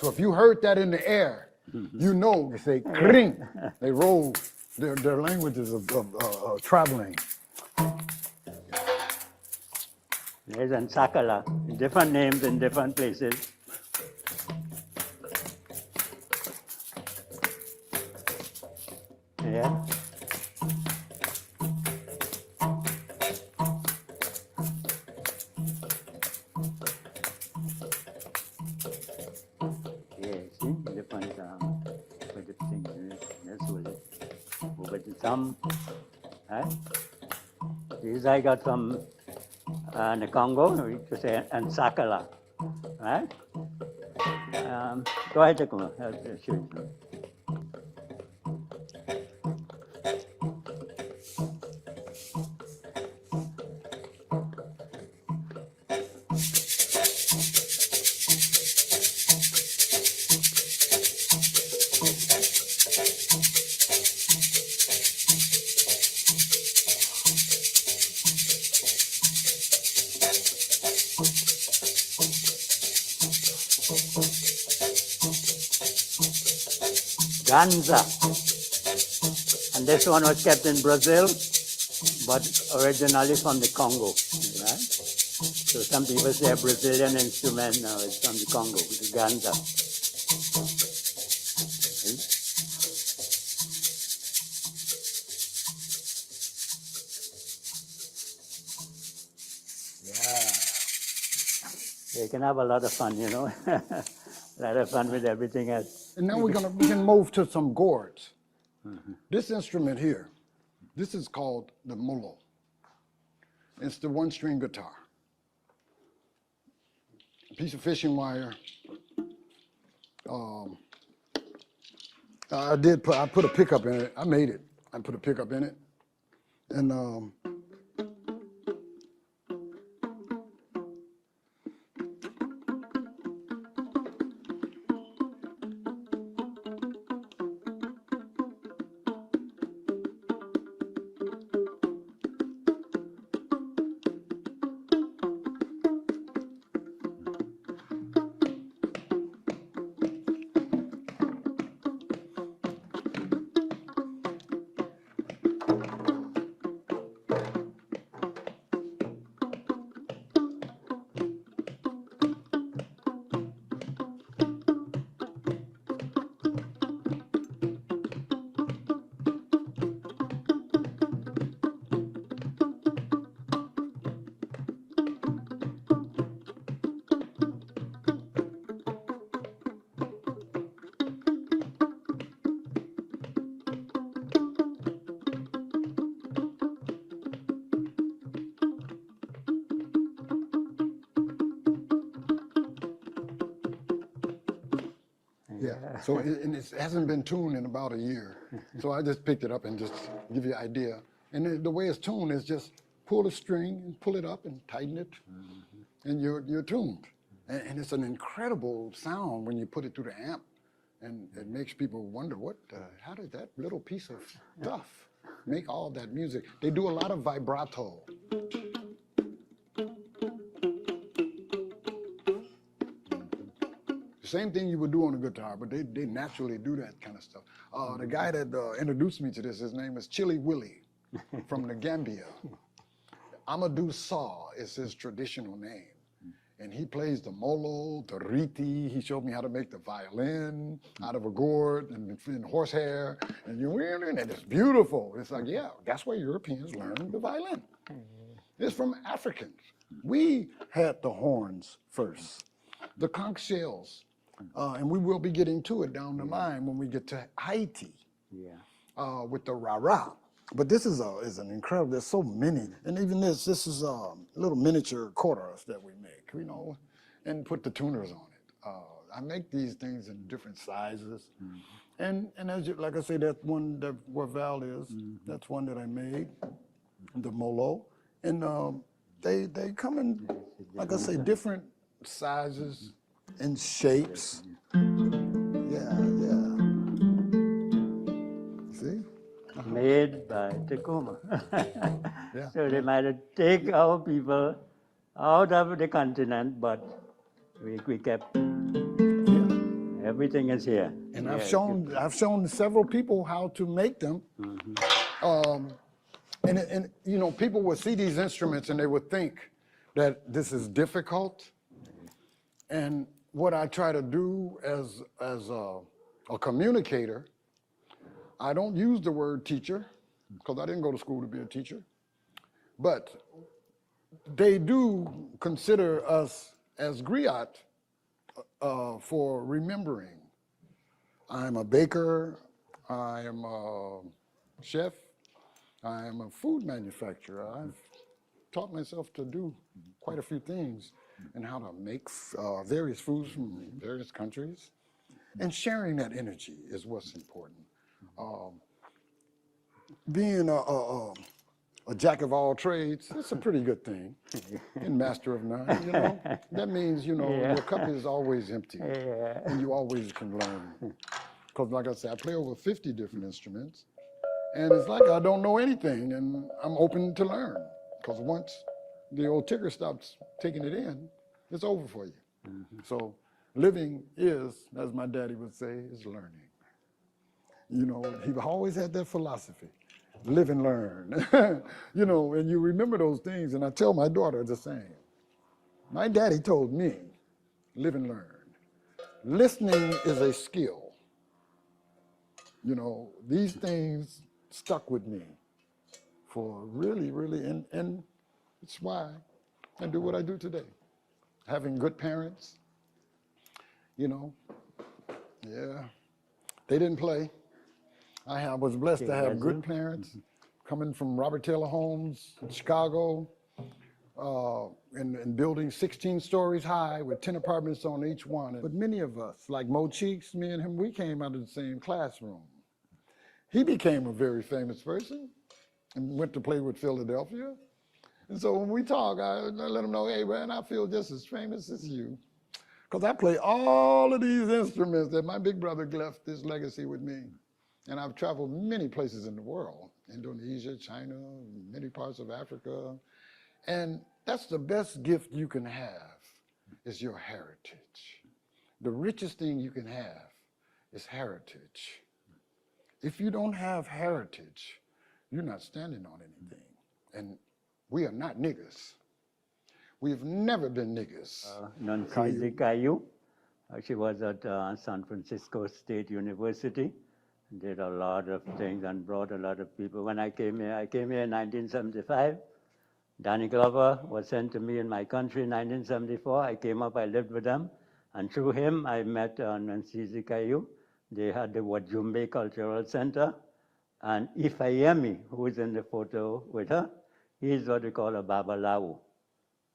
C: So if you heard that in the air, you know they say kring. They roll their languages of traveling.
B: There's an sakala, different names in different places. Yeah. Yeah, see, different things. That's what it. Over the thumb. Right? These I got from the Congo, we could say, and sakala. Right? Go ahead, Tacuma. I'll show you. Ganza. And this one was kept in Brazil, but originally from the Congo. Right? So some people say a Brazilian instrument now is from the Congo, the Ganza. Yeah. You can have a lot of fun, a lot of fun with everything else.
C: And now we can move to some gourds. This instrument here, this is called the mulo. It's the one-string guitar. A piece of fishing wire. I put a pickup in it. I made it. I put a pickup in it. And Yeah. So and it hasn't been tuned in about a year. So I just picked it up and just give you an idea. And the way it's tuned is just pull the string and pull it up and tighten it, and you're tuned. And it's an incredible sound when you put it through the amp, and it makes people wonder how did that little piece of stuff make all that music? They do a lot of vibrato. Same thing you would do on a guitar, but they naturally do that kind of stuff. The guy that introduced me to this, his name is Chili Willie from the Gambia. Amadou Saw is his traditional name. And he plays the molo, the riti. He showed me how to make the violin out of a gourd and horsehair. And it's beautiful. It's like, yeah, that's where Europeans learned the violin. It's from Africans. We had the horns first, the conch shells. And we will be getting to it down the line when we get to Haiti with the rah-rah. But this is an incredible, there's so many. And even this is little miniature quarters that we make, and put the tuners on it. I make these things in different sizes. And as like I say, that one where Val is, that's one that I made, the Molo. And they come in, like I say, different sizes and shapes. Yeah. See?
B: Made by Tacuma.
C: Yeah.
B: So they might take our people out of the continent, but we kept everything is here.
C: And I've shown several people how to make them. And people would see these instruments and they would think that this is difficult. And what I try to do as a communicator, I don't use the word teacher, because I didn't go to school to be a teacher, but they do consider us as griot for remembering. I'm a baker, I am a chef, I am a food manufacturer. I've taught myself to do quite a few things and how to make various foods from various countries. And sharing that energy is what's important. Being a jack of all trades, it's a pretty good thing. And master of none, That means, your cup is always empty. And you always can learn. Because like I said, I play over 50 different instruments. And it's like I don't know anything, and I'm open to learn. Because once the old ticker stops taking it in, it's over for you. So living is, as my daddy would say, is learning. He always had that philosophy, live and learn. And you remember those things, and I tell my daughter the same. My daddy told me, live and learn. Listening is a skill. These things stuck with me for really, really, and it's why I do what I do today. Having good parents, they didn't play. I was blessed to have good parents coming from Robert Taylor Homes in Chicago, in buildings 16 stories high with 10 apartments on each one. But many of us, like Mo Cheeks, me and him, we came out of the same classroom. He became a very famous person and went to play with Philadelphia. And so when we talk, I let him know, hey, man, I feel just as famous as you. Because I play all of these instruments that my big brother left this legacy with me. And I've traveled many places in the world, Indonesia, China, many parts of Africa. And that's the best gift you can have, is your heritage. The richest thing you can have is heritage. If you don't have heritage, you're not standing on anything. And we are not niggers. We've never been niggers.
B: Nancy Caillou, she was at San Francisco State University, did a lot of things and brought a lot of people. When I came here in 1975. Danny Glover was sent to me in my country in 1974. I came up, I lived with them, and through him I met Nancy Caillou. They had the Wajumbe Cultural Center, and Ifayemi, who is in the photo with her, he is what we call a Babalawo,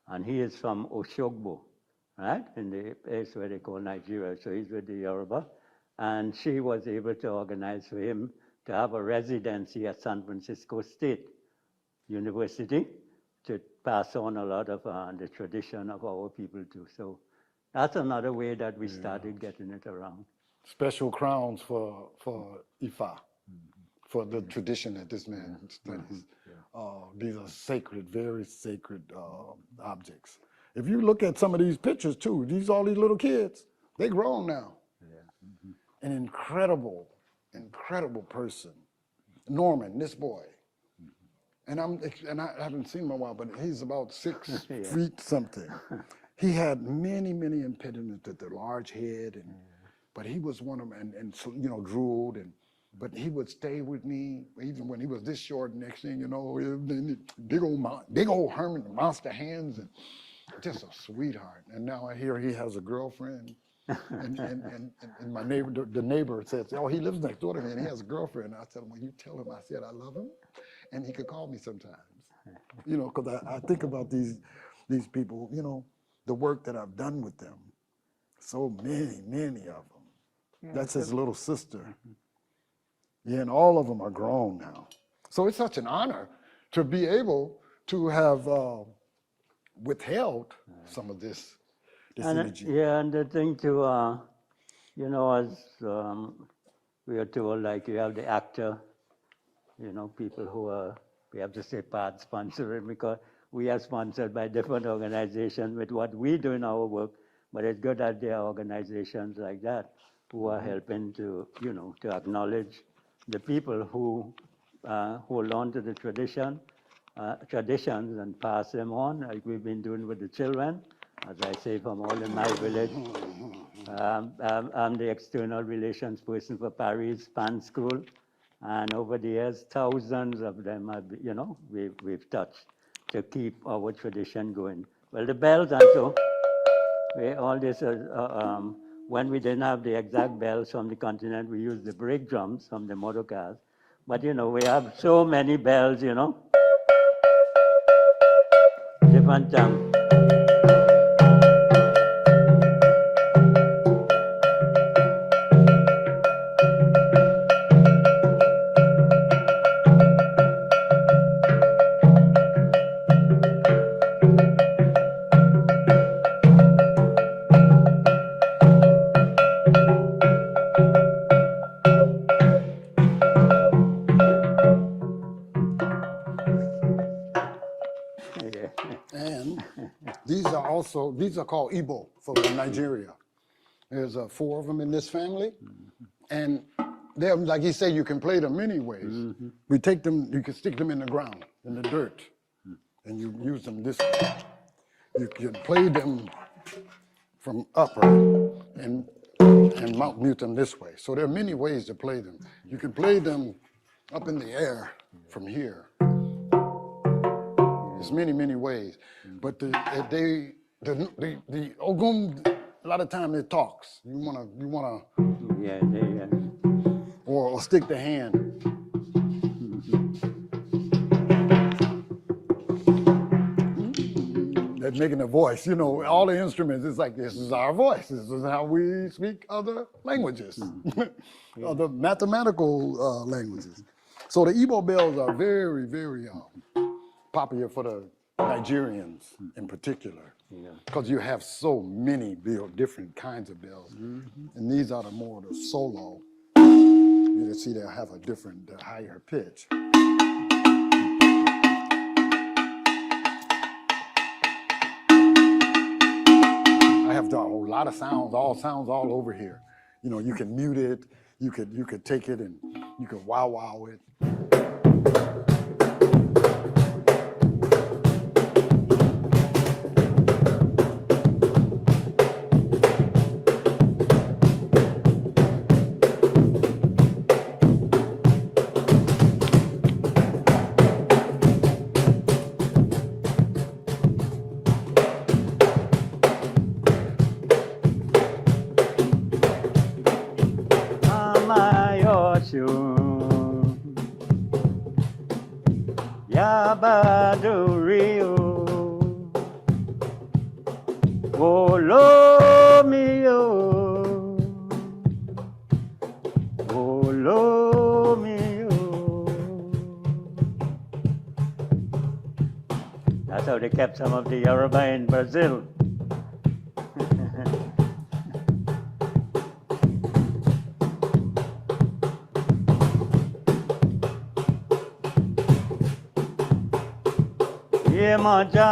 B: and he is from Oshogbo, right, in the place where they call Nigeria, so he's with the Yoruba. And she was able to organize for him to have a residency at San Francisco State University to pass on a lot of the tradition of our people too. So that's another way that we started getting it around.
C: Special crowns for Ifa, for the tradition that this man studies. These are sacred, very sacred objects. If you look at some of these pictures too, all these little kids, they grown now. An incredible, incredible person. Norman, this boy. And I haven't seen him in a while, but he's about 6 feet something. He had many, many impediments with the large head, but he was one of them, and so, you know, drooled, but he would stay with me even when he was this short. Next thing you know, big old Herman monster hands, and just a sweetheart. And now I hear he has a girlfriend. and my neighbor, the neighbor says, oh, he lives next door to me and he has a girlfriend. And I said, well, you tell him I said I love him, and he could call me sometimes. You know, because I think about these people, you know, the work that I've done with them. So many of them. Yeah, that's his little sister. Yeah, and all of them are grown now. So it's such an honor to be able to have withheld some of this energy.
B: Yeah, and the thing too, you know, as we are told, like you have the actor, you know, people who are, we have to say part sponsoring, because we are sponsored by different organizations with what we do in our work, but it's good that there are organizations like that who are helping to, you know, to acknowledge the people who hold on to the traditions and pass them on, like we've been doing with the children. As I say, from all in my village. I'm the external relations person for Paris Span School, and over the years, thousands of them have, you know, we've touched to keep our tradition going. Well, the bells and so, all this, when we didn't have the exact bells from the continent, we used the brake drums from the motor cars. But, you know, we have so many bells, you know, different
C: And these are called Igbo for Nigeria. There's 4 of them in this family. And they're, like he said, you can play them many ways. We take them, you can stick them in the ground, in the dirt, and you use them this way. You can play them from upper and mute them this way. So there are many ways to play them. You can play them up in the air from here. There's many ways. But the Ogum, a lot of time it talks. You wanna or stick the hand. They're making a voice, you know, all the instruments, it's like, this is our voice. This is how we speak other languages, other mathematical languages. So the Igbo bells are very, very popular for the Nigerians in particular, because you have so many different kinds of bells. And these are the solo. You can see they'll have a different, higher pitch. I have done a lot of sounds all over here. You know, you can mute it, you could take it and you could wow it.
B: Yabadurio, Olomio, That's how they kept some of the Yoruba in Brazil. Yemaja,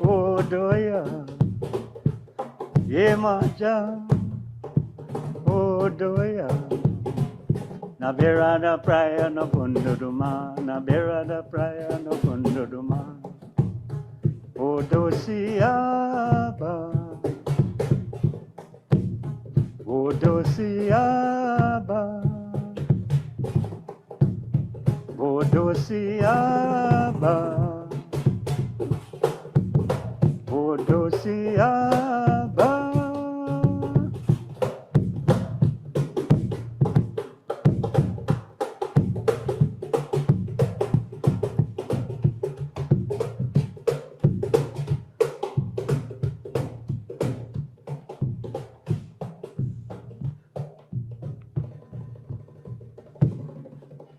B: Odoya, Yemaja, Odoya. Na beira praia no fundo do mar, na beira da praia no fundo do mar. Odociaba, Odociaba, Odociaba, Odociaba.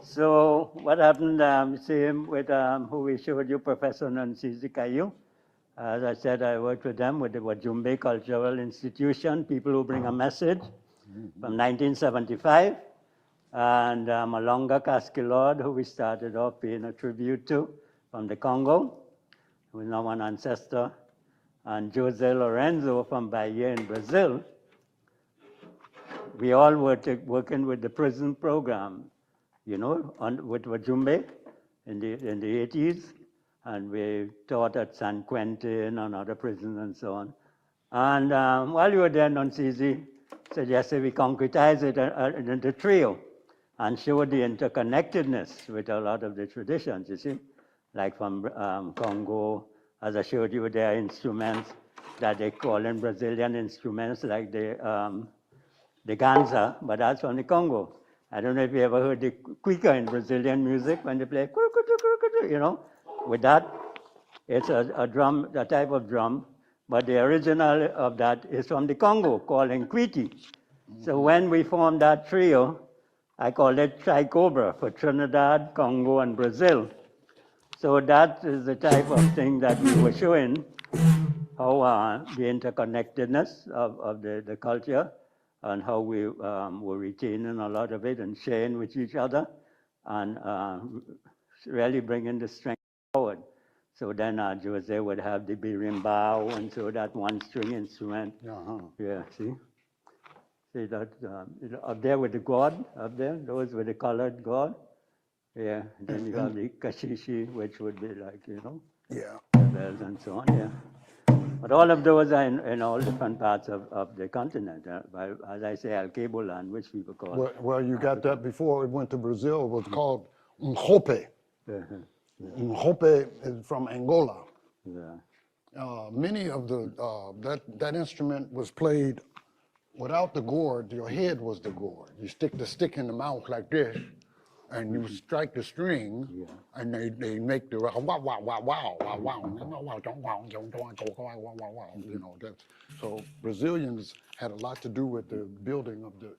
B: So what happened, same with who we showed you, Professor Nansisi Kayu. As I said, I worked with them with the Wajumbe Cultural Institution, people who bring a message from 1975. And Malonga Casquilod, who we started off paying a tribute to from the Congo, who is now an ancestor, and Jose Lorenzo from Bahia in Brazil. We all were working with the prison program, you know, with Wajumbe in the 80s, and we taught at San Quentin and other prisons and so on. And while we were there, Nansisi suggested we concretize it in the trio and show the interconnectedness with a lot of the traditions, you see, like from Congo, as I showed you, there are instruments that they call in Brazilian instruments, like the ganza, but that's from the Congo. I don't know if you ever heard the cuica in Brazilian music when they play, you know, with that, it's a drum, a type of drum, but the original of that is from the Congo, called Nkwiti. So when we formed that trio, I called it Tricobra for Trinidad, Congo, and Brazil. So that is the type of thing that we were showing, how the interconnectedness of the culture and how we were retaining a lot of it and sharing with each other and really bringing the strength forward. So then Jose would have the birimbau, and so that one string instrument. Yeah, see? See that up there with the gourd, up there, those with the colored gourd. Yeah, then you have the kashishi, which would be like, you know, bells and so on, yeah. But all of those are in all different parts of the continent. As I say, Alcabo land, which people call.
C: Well, you got that before it went to Brazil. It was called Mhope. Mhope is from Angola.
B: Yeah.
C: Many of the, that instrument was played without the gourd. Your head was the gourd. You stick the stick in the mouth like this, and you strike the string, and they make the wow, wow, wow, wow, wow, wow, you know, that. So Brazilians had a lot to do with the building of the,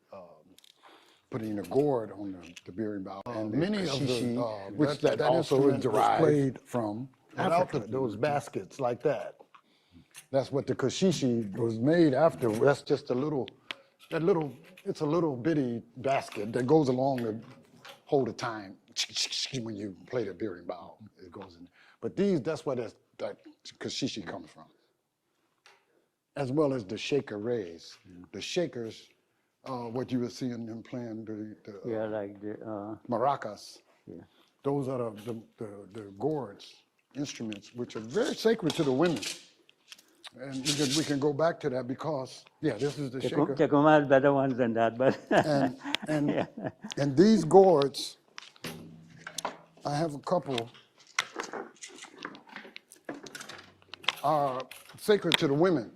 C: putting the gourd on the birimbau. And many of the, which that also is derived, was played from Africa, those baskets like that. That's what the kashishi was made after. That's just a little, it's a little bitty basket that goes along to hold the time when you play the birimbau. It goes in. But these, that's where that kashishi comes from. As well as the shaker rays. The shakers, what you were seeing them playing,
B: like the
C: maracas.
B: Yeah.
C: Those are the gourds, instruments, which are very sacred to the women. And we can go back to that because, this is the shaker.
B: Tacuma has better ones than that, but.
C: and these gourds, I have a couple, are sacred to the women.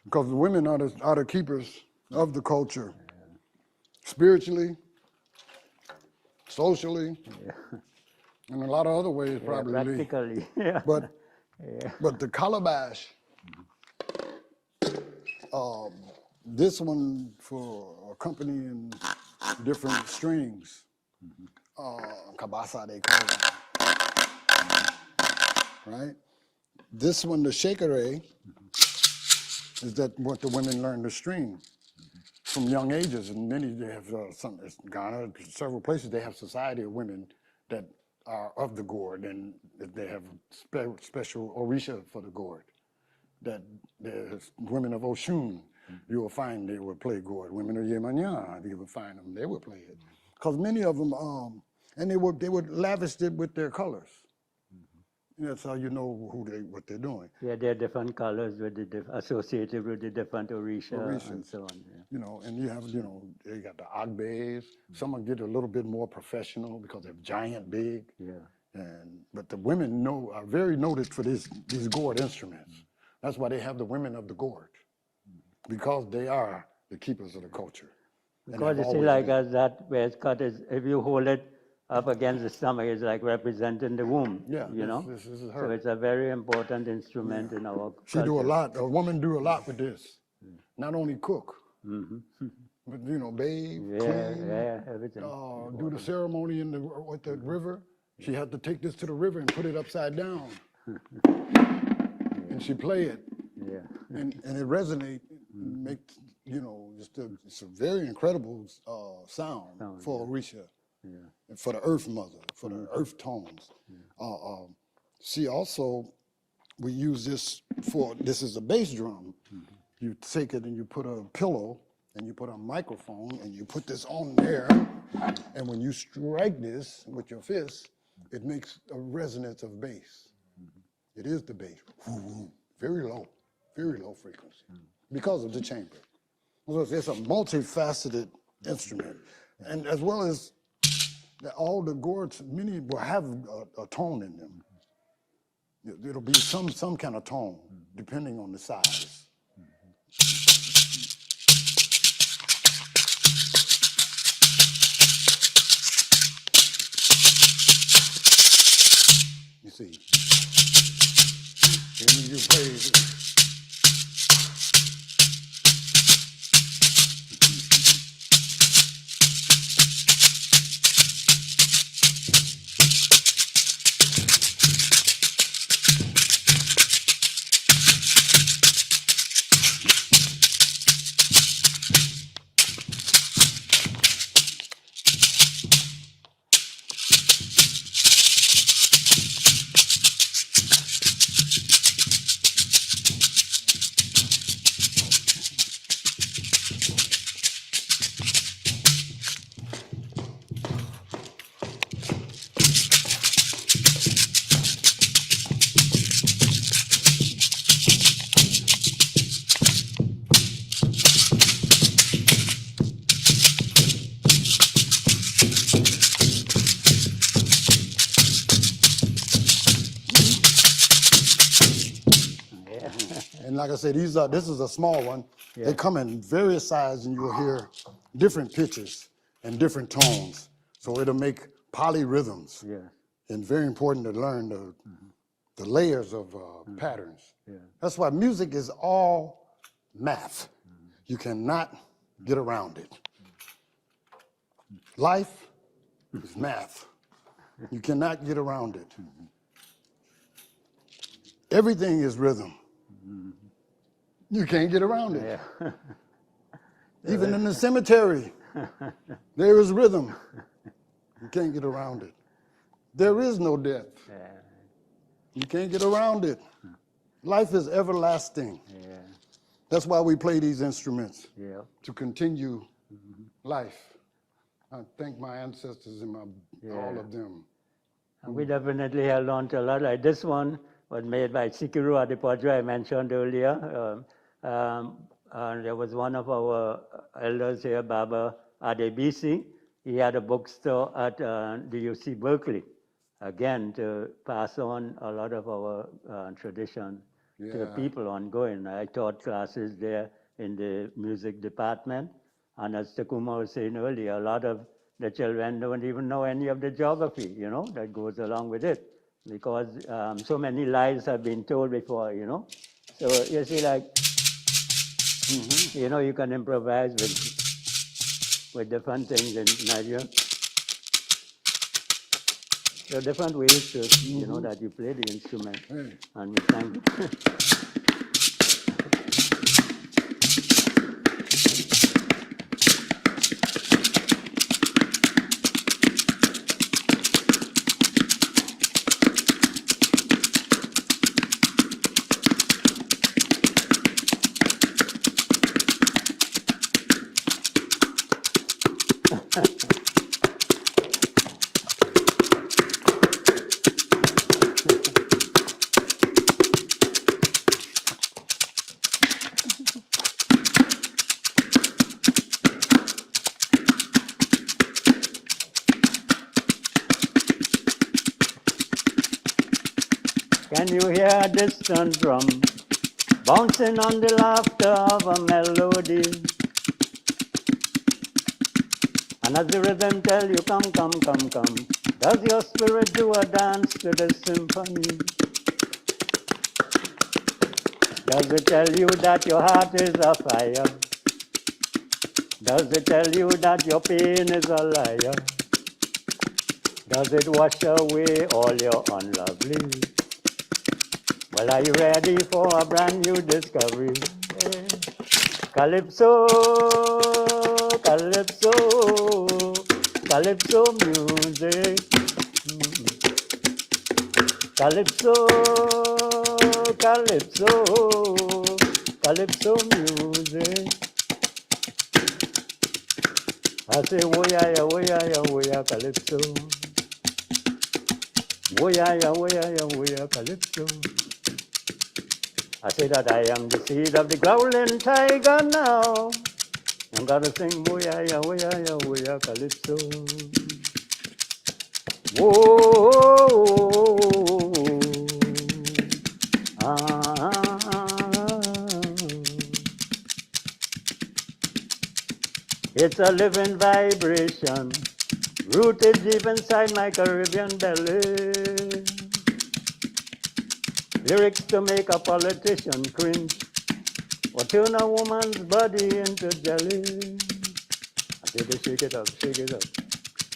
C: Because the women are the keepers of the culture, spiritually, socially, and a lot of other ways probably.
B: Practically,
C: But the calabash, this one for accompanying different strings, kabasa they call it. right? This one, the shakere, is that what the women learn to string from young ages, and many they have some Ghana, several places they have society of women that are of the gourd, and they have special orisha for the gourd. That there's women of Oshun, you will find they will play gourd. Women of Yemanya, you will find them, they will play it, because many of them, and they would lavish it with their colors. That's how you know what they're doing.
B: Yeah, there are different colors with associated with the different Orisha and so on. Yeah.
C: You know, and you have, they got the Agbes. Some get a little bit more professional because they're giant big.
B: Yeah.
C: But the women are very noted for these gourd instruments. That's why they have the women of the gourd, because they are the keepers of the culture.
B: Because you see, like as that waist cut is, if you hold it up against the stomach, it's like representing the womb.
C: Yeah,
B: you know.
C: This is her.
B: So it's a very important instrument in our culture.
C: She do a lot. A woman do a lot with this. Not only cook, but bathe, clean,
B: everything.
C: do the ceremony with the river. She had to take this to the river and put it upside down, and she play it.
B: Yeah.
C: And it resonate, and make it's a very incredible sound for Orisha. Yeah. For the Earth Mother, for the Earth tones. See, also, we use this this is a bass drum. You take it and you put a pillow and you put a microphone and you put this on there, and when you strike this with your fist, it makes a resonance of bass. It is the bass, very low frequency, because of the chamber. So it's a multifaceted instrument, and as well as all the gourds, many will have a tone in them. It'll be some kind of tone, depending on the size. You see, and you play. And like I said, this is a small one. Yeah. They come in various sizes, and you'll hear different pitches and different tones. So it'll make polyrhythms. Yeah. And very important to learn the layers of patterns. Yeah. That's why music is all math. You cannot get around it. Life is math. You cannot get around it. Everything is rhythm. You can't get around it. Yeah. Even in the cemetery, there is rhythm. You can't get around it. There is no death. You can't get around it. Life is everlasting. Yeah. That's why we play these instruments, to continue life. I thank my ancestors and all of them.
B: And we definitely held on to a lot. Like this one was made by Sikiru Adepoju, I mentioned earlier. There was one of our elders here, Baba Adebisi. He had a bookstore at the UC Berkeley, again, to pass on a lot of our tradition to the people ongoing. I taught classes there in the music department. And as Tacuma was saying earlier, a lot of the children don't even know any of the geography, that goes along with it. Because so many lies have been told before, So you see, like, you can improvise with different things in Nigeria. There are different ways to, you know, that you play the instrument.
C: Hey.
B: And we thank you. Can you hear a distant drum bouncing on the laughter of a melody? And as the rhythm tell you, come, come, come, come, does your spirit do a dance to the symphony? Does it tell you that your heart is afire? Does it tell you that your pain is a liar? Does it wash away all your unlovely? Well, are you ready for a brand new discovery? Calypso, calypso, calypso music. Calypso, calypso, calypso music. I say, woya, calypso. Woya, calypso. I say that I am the seed of the growling tiger now. I'm gonna sing woya, calypso. Whoa, It's a living vibration, rooted deep inside my Caribbean belly. Lyrics to make a politician cringe, or turn a woman's body into jelly. I say to shake it up, shake it up.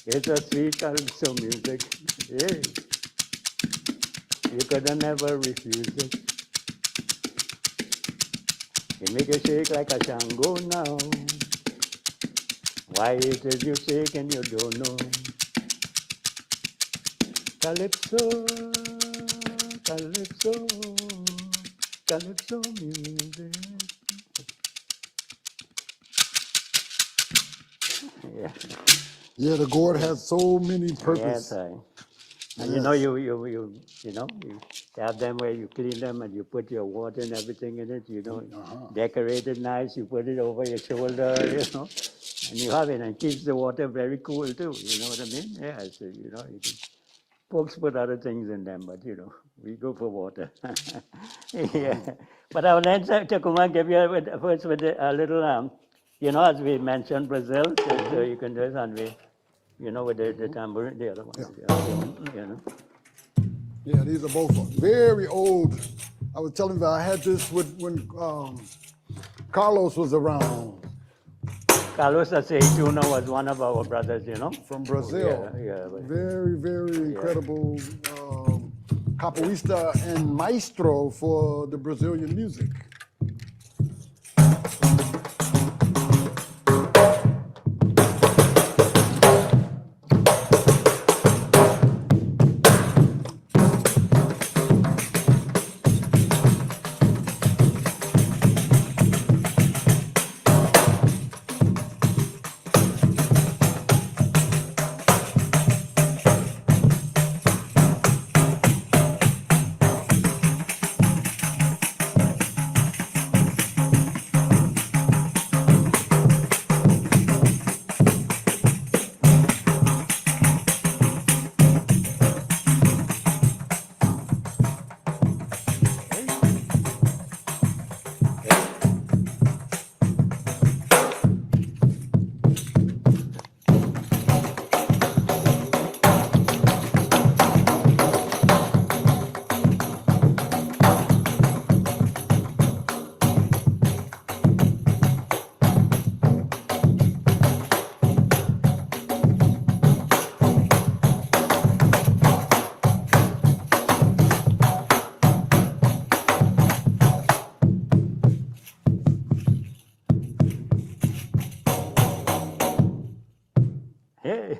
B: It's a sweet calypso music. Yeah. You could never refuse it. It make you shake like a Shango now. Why it is you shake and you don't know. Calypso, calypso, calypso music. Yeah.
C: Yeah, the gourd has so many purposes.
B: Yes, and you know, you have them where you clean them and you put your water and everything in it, you know, decorate it nice, you put it over your shoulder, you know, and you have it and keeps the water very cool too, you know what I mean? Yeah, so, you know, folks put other things in them, but, you know, we go for water. Yeah, but I would like Tacuma give you first with a little, you know, as we mentioned Brazil, so you can do it and we, you know, with the tambourine, the other one, you know.
C: Yeah, these are both very old. I was telling you I had this when Carlos was around.
B: Carlos Aceituno was one of our brothers, you know.
C: From Brazil.
B: Yeah.
C: Very, very incredible capoeirista and maestro for the Brazilian music.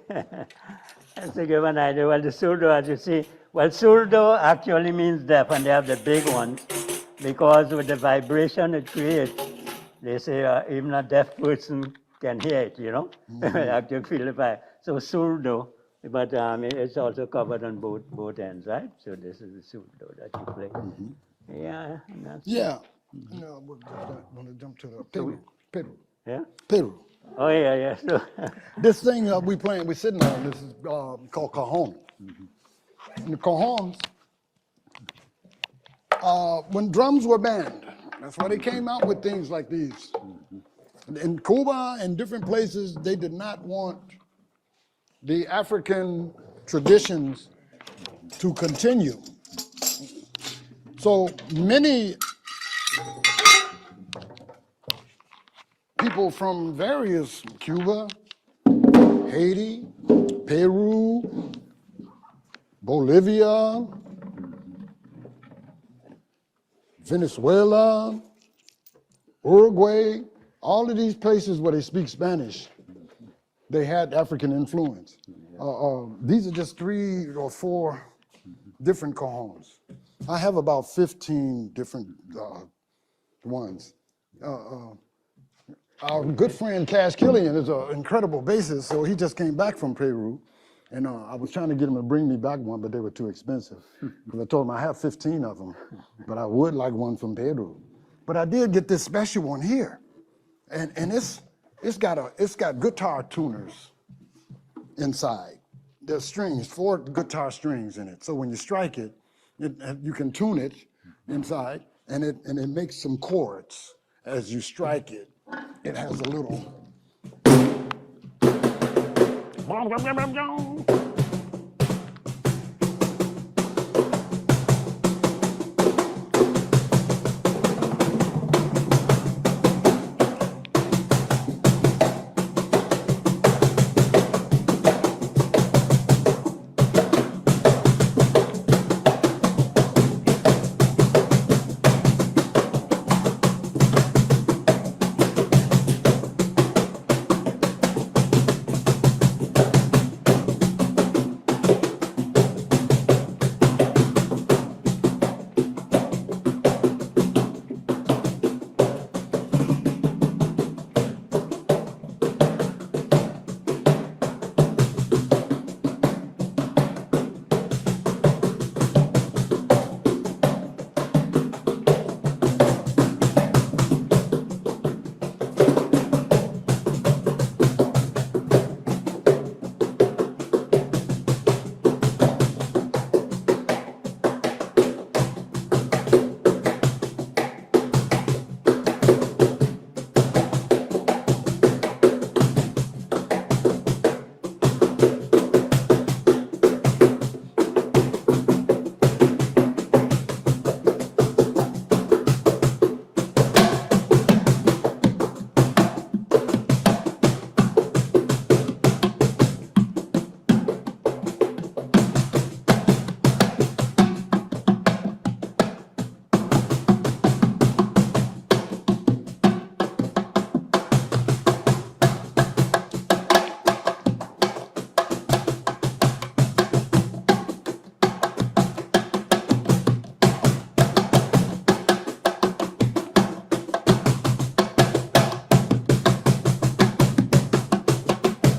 B: That's to give an idea. Well, the surdo, as you see, well, surdo actually means deaf, and they have the big ones because with the vibration it creates, they say even a deaf person can hear it, you know, actually feel the vibe. So surdo, but it's also covered on both ends, right? So this is the surdo that you play. Yeah, and that's
C: Yeah. No, we'll want to jump to the Peru. Peru.
B: yeah.
C: Peru.
B: Oh yeah, yeah. So
C: This thing we're sitting on, this is called cajon. And the cajons, when drums were banned, that's why they came out with things like these. In Cuba and different places, they did not want the African traditions to continue. So many people from various Cuba, Haiti, Peru, Bolivia, Venezuela, Uruguay, all of these places where they speak Spanish, they had African influence. These are just 3 or 4 different cajons. I have about 15 different ones. Our good friend Cash Killian is an incredible bassist, so he just came back from Peru. And I was trying to get him to bring me back one, but they were too expensive. Because I told him I have 15 of them, but I would like one from Peru. But I did get this special one here. And it's got guitar tuners inside. There's strings, 4 guitar strings in it. So when you strike it, you can tune it inside, and it makes some chords as you strike it. It has a little.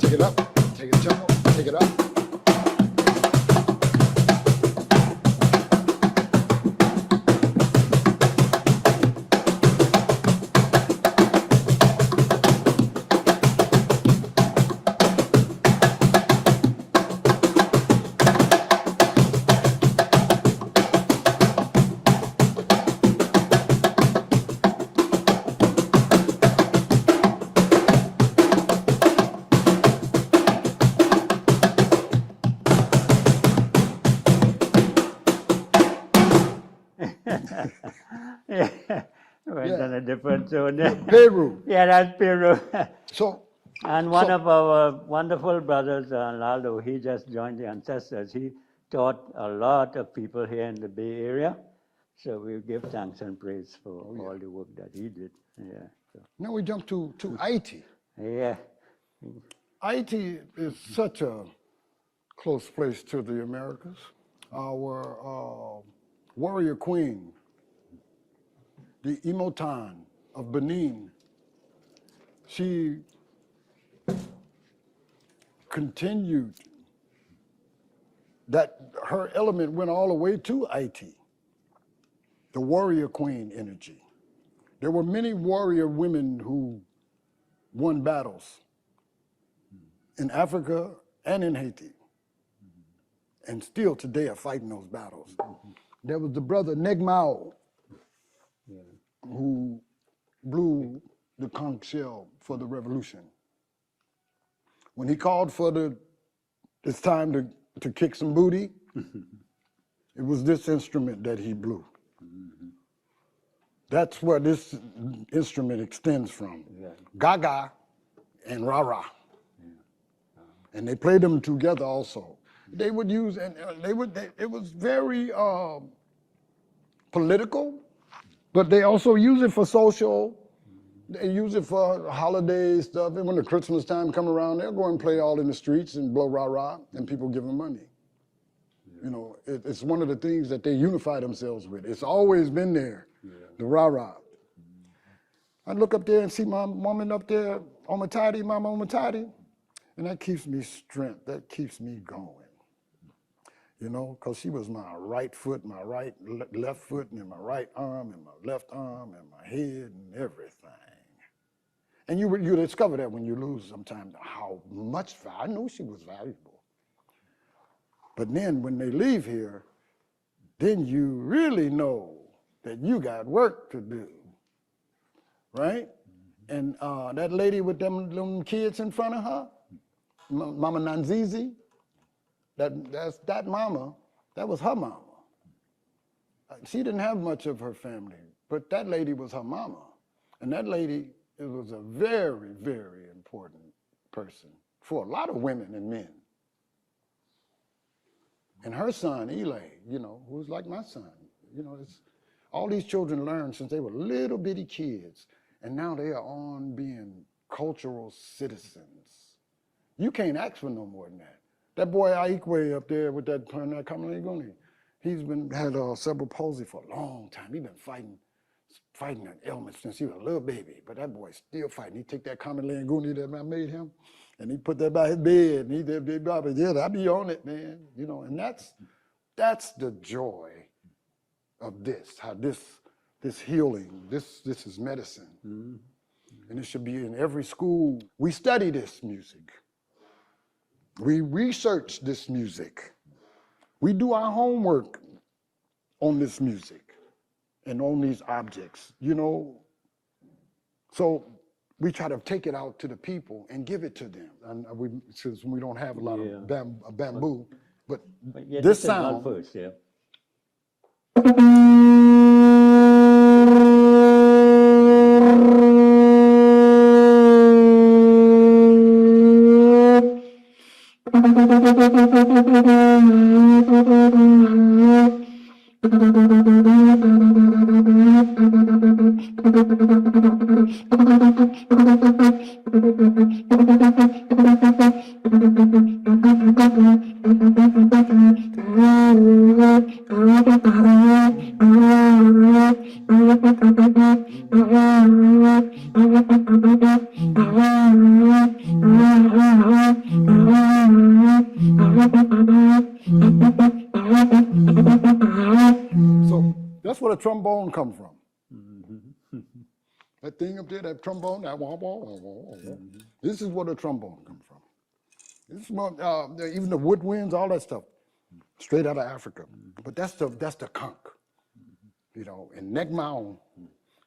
C: Take it up, take it tempo, take it up.
B: yeah, went on a different zone.
C: Peru.
B: Yeah, that's Peru.
C: So,
B: And one of our wonderful brothers, Lalo, he just joined the Ancestors. He taught a lot of people here in the Bay Area. So we give thanks and praise for all the work that he did. Yeah. So,
C: now we jump to Haiti.
B: yeah.
C: Haiti is such a close place to the Americas. Our warrior queen, the Imotan of Benin, she continued that her element went all the way to Haiti, the warrior queen energy. There were many warrior women who won battles in Africa and in Haiti, and still today are fighting those battles. There was the brother Negmao, who blew the conch shell for the revolution. When he called for it's time to kick some booty, it was this instrument that he blew. That's where this instrument extends from. Gaga and Rara. And they played them together also. They would use, and it was very political, but they also use it for social. They use it for holiday stuff. And when the Christmas time come around, they'll go and play all in the streets and blow rah-rah, and people give them money. You know, it's one of the things that they unify themselves with. It's always been there, the rah-rah. I look up there and see my woman up there, Omatati, Mama Omatati, and that keeps me strength, that keeps me going. You know, because she was my right foot, my left foot, and my right arm, and my left arm, and my head, and everything. And you discover that when you lose sometimes how much I knew she was valuable. But then when they leave here, then you really know that you got work to do, right? And that lady with them kids in front of her, Mama Nanzizi, that mama, that was her mama. She didn't have much of her family, but that lady was her mama. And that lady, it was a very, very important person for a lot of women and men. And her son, Eli, you know, who was like my son, you know, all these children learned since they were little bitty kids, and now they are on being cultural citizens. You can't ask for no more than that. That boy Aikwe up there with that Kamalaguni, he's had cerebral palsy for a long time. He's been fighting an ailment since he was a little baby, but that boy's still fighting. He take that Kamalaguni that I made him, and he put that by his bed, and he did, yeah, I be on it, man. You know, and that's the joy of this, how this healing, this is medicine. And it should be in every school. We study this music. We research this music. We do our homework on this music and on these objects, you know. So we try to take it out to the people and give it to them. And since we don't have a lot of bamboo, but
B: yeah,
C: this
B: is not
C: sound.
B: first, yeah.
C: So that's where the trombone come from. That thing up there, that trombone, that wah, wah, wah, wah, wah. This is where the trombone come from. This is what, even the woodwinds, all that stuff, straight out of Africa. But that's the conch. You know, in Negmao,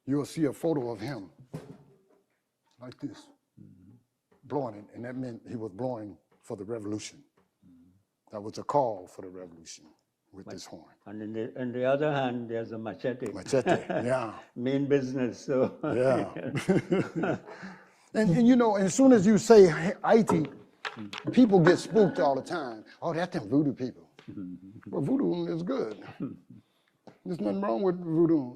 C: you'll see a photo of him like this, blowing it, and that meant he was blowing for the revolution. That was a call for the revolution with this horn.
B: And in the other hand, there's a machete.
C: Machete, yeah.
B: Main business, so.
C: Yeah. and you know, as soon as you say Haiti, people get spooked all the time. Oh, that's them voodoo people. Well, voodoo is good. There's nothing wrong with voodoo.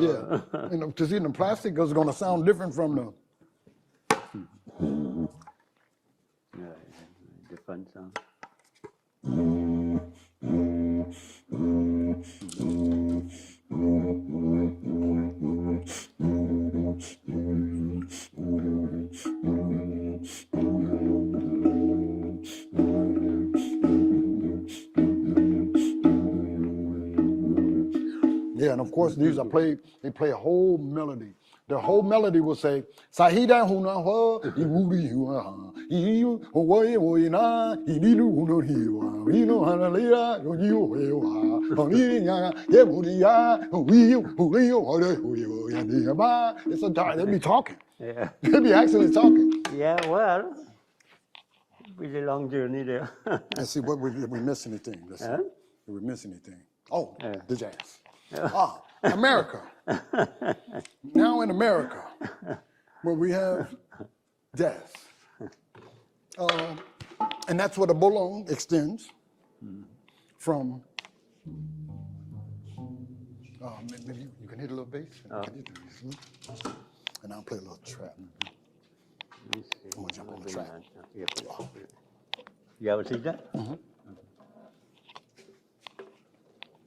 C: Yeah, you know, because in the plastic is going to sound different from the.
B: Yeah, different sound.
C: Yeah, and of course these are they play a whole melody. The whole melody will say, Sahida huna ho, iwuri hua, iu, oye oina, ililu uno hiwa, ino hanalea, you hewa, oniya, yeburia, it's a time, they be talking.
B: Yeah.
C: They be actually talking.
B: Yeah, well, really long journey there.
C: Let's see, what we miss anything? Let's see.
B: Huh?
C: Did we miss anything? Oh,
B: Yeah.
C: the jazz. America. Now in America, where we have jazz. And that's where the bolong extends from. Maybe you can hit a little bass. And I'll play a little trap. I'm going to jump on the track.
B: You ever see that?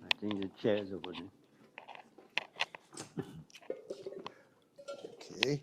B: I think the chair's over there.
C: Okay.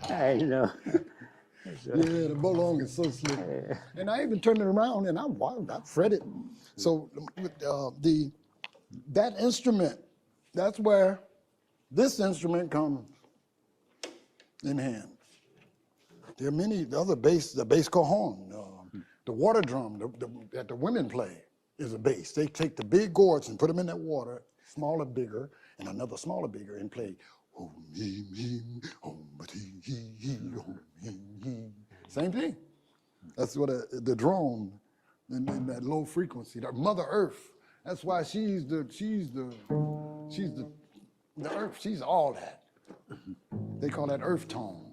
B: I know.
C: Yeah, the bolong is so slick. And I even turned it around and I fret it. So that instrument, that's where this instrument comes in hand. There are many other bass, the bass cajon, the water drum that the women play is a bass. They take the big gourds and put them in that water, smaller, bigger, and another smaller, bigger, and play. Same thing. That's what the drone in that low frequency, that Mother Earth. That's why she's the earth. She's all that. They call that earth tone.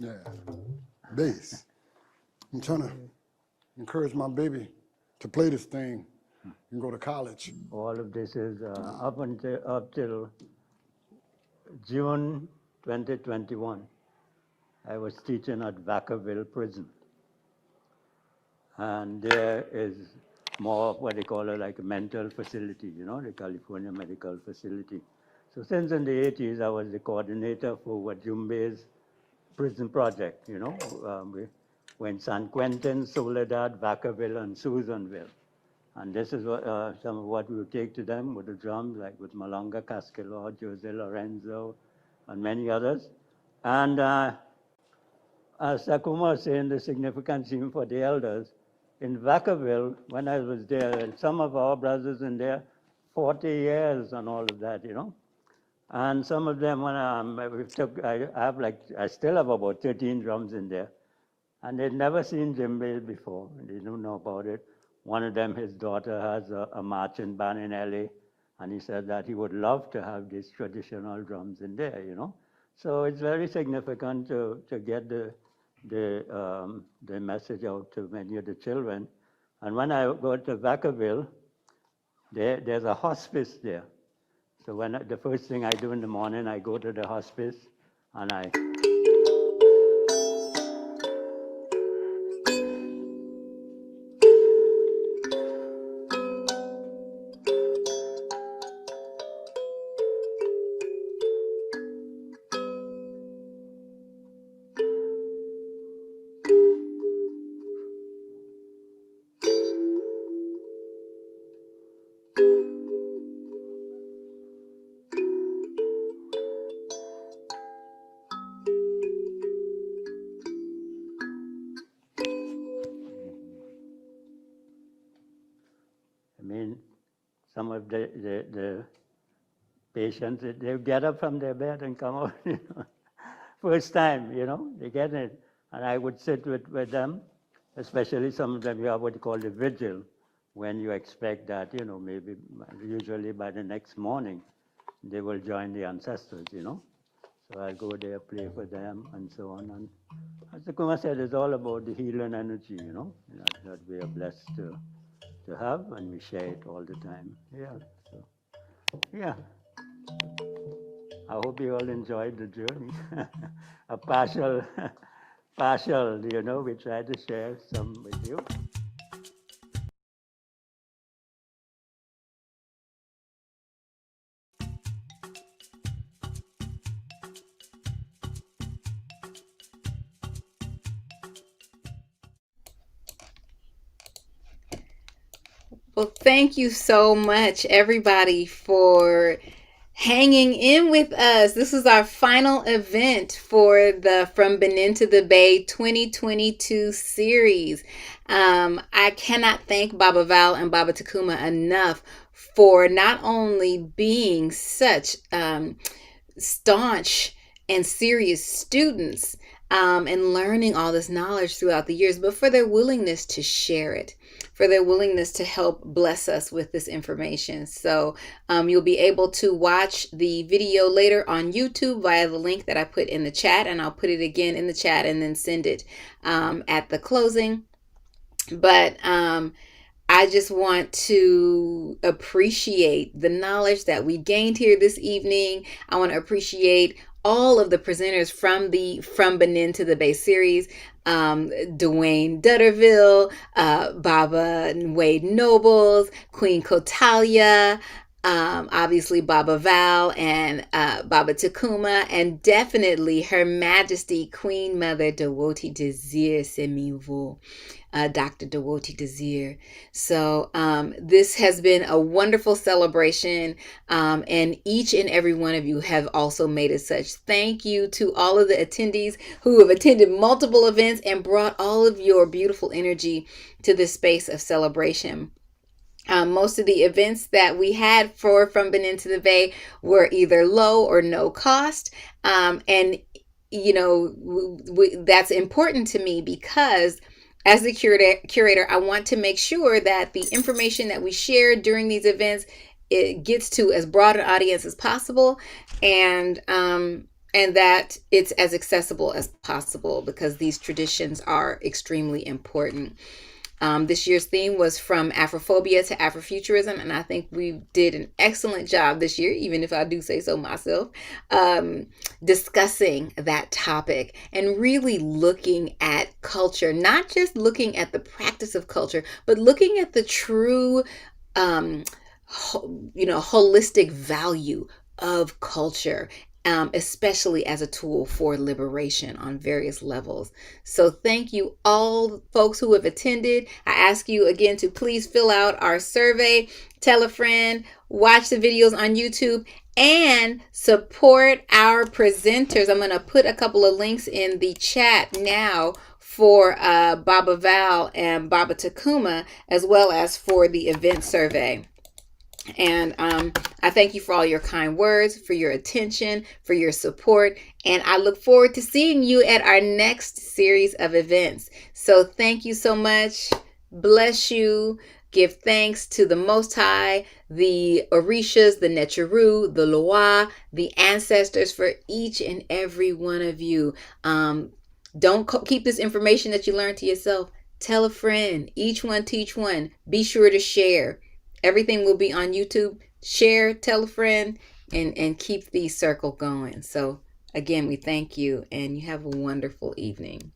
C: Yeah, bass. I'm trying to encourage my baby to play this thing and go to college.
B: All of this is up till June 2021. I was teaching at Vacaville Prison. And there is more of what they call like a mental facility, the California Medical Facility. So since in the 80s, I was the coordinator for Wajumbe's prison project, we're in San Quentin, Soledad, Vacaville, and Susanville. And this is what, some of what we would take to them with the drums, like with Malanga Casquelor, Jose Lorenzo, and many others. And as Tacuma was saying, the significant theme for the elders, in Vacaville, when I was there, and some of our brothers in there, 40 years and all of that, And some of them, when I still have about 13 drums in there, and they'd never seen djembe before. They don't know about it. One of them, his daughter has a marching band in LA, and he said that he would love to have these traditional drums in there, So it's very significant to get the message out to many of the children. And when I go to Vacaville, there's a hospice there. So the first thing I do in the morning, I go to the hospice and I mean, some of the patients, they get up from their bed and come out, first time, they get it. And I would sit with them, especially some of them you have what you call the vigil, when you expect that, maybe usually by the next morning, they will join the ancestors, So I'll go there, play for them, and so on. And as Tacuma said, it's all about the healing energy, that we are blessed to have, and we share it all the time. Yeah. So, yeah. I hope you all enjoyed the journey. A partial, we try to share some with you.
A: Well, thank you so much, everybody, for hanging in with us. This is our final event for the From Benin to the Bay 2022 series. I cannot thank Baba Val and Baba Tacuma enough for not only being such staunch and serious students and learning all this knowledge throughout the years, but for their willingness to share it, for their willingness to help bless us with this information. So you'll be able to watch the video later on YouTube via the link that I put in the chat, and I'll put it again in the chat and then send it at the closing. But I just want to appreciate the knowledge that we gained here this evening. I want to appreciate all of the presenters from the From Benin to the Bay series. Dwayne Dutterville, Baba Wade Nobles, Queen Kotalia, obviously Baba Val and Baba Tacuma, and definitely Her Majesty Queen Mother Dawoti Desir Semivu. Dr. Dawoti Desir. So this has been a wonderful celebration, and each and every one of you have also made it such. Thank you to all of the attendees who have attended multiple events and brought all of your beautiful energy to this space of celebration. Most of the events that we had for From Benin to the Bay were either low or no cost, and that's important to me because as the curator, I want to make sure that the information that we share during these events, it gets to as broad an audience as possible, and that it's as accessible as possible, because these traditions are extremely important. This year's theme was From Afrophobia to Afrofuturism, and I think we did an excellent job this year, even if I do say so myself, discussing that topic and really looking at culture, not just looking at the practice of culture, but looking at the true, holistic value of culture, especially as a tool for liberation on various levels. So thank you all folks who have attended. I ask you again to please fill out our survey, tell a friend, watch the videos on YouTube, and support our presenters. I'm going to put a couple of links in the chat now for Baba Val and Baba Tacuma, as well as for the event survey. And I thank you for all your kind words, for your attention, for your support. And I look forward to seeing you at our next series of events. So thank you so much. Bless you. Give thanks to the Most High, the Orishas, the Necheru, the Loa, the ancestors, for each and every one of you. Don't keep this information that you learned to yourself. Tell a friend. Each one teach one. Be sure to share. Everything will be on YouTube. Share, tell a friend, and keep the circle going. So again, we thank you, and you have a wonderful evening.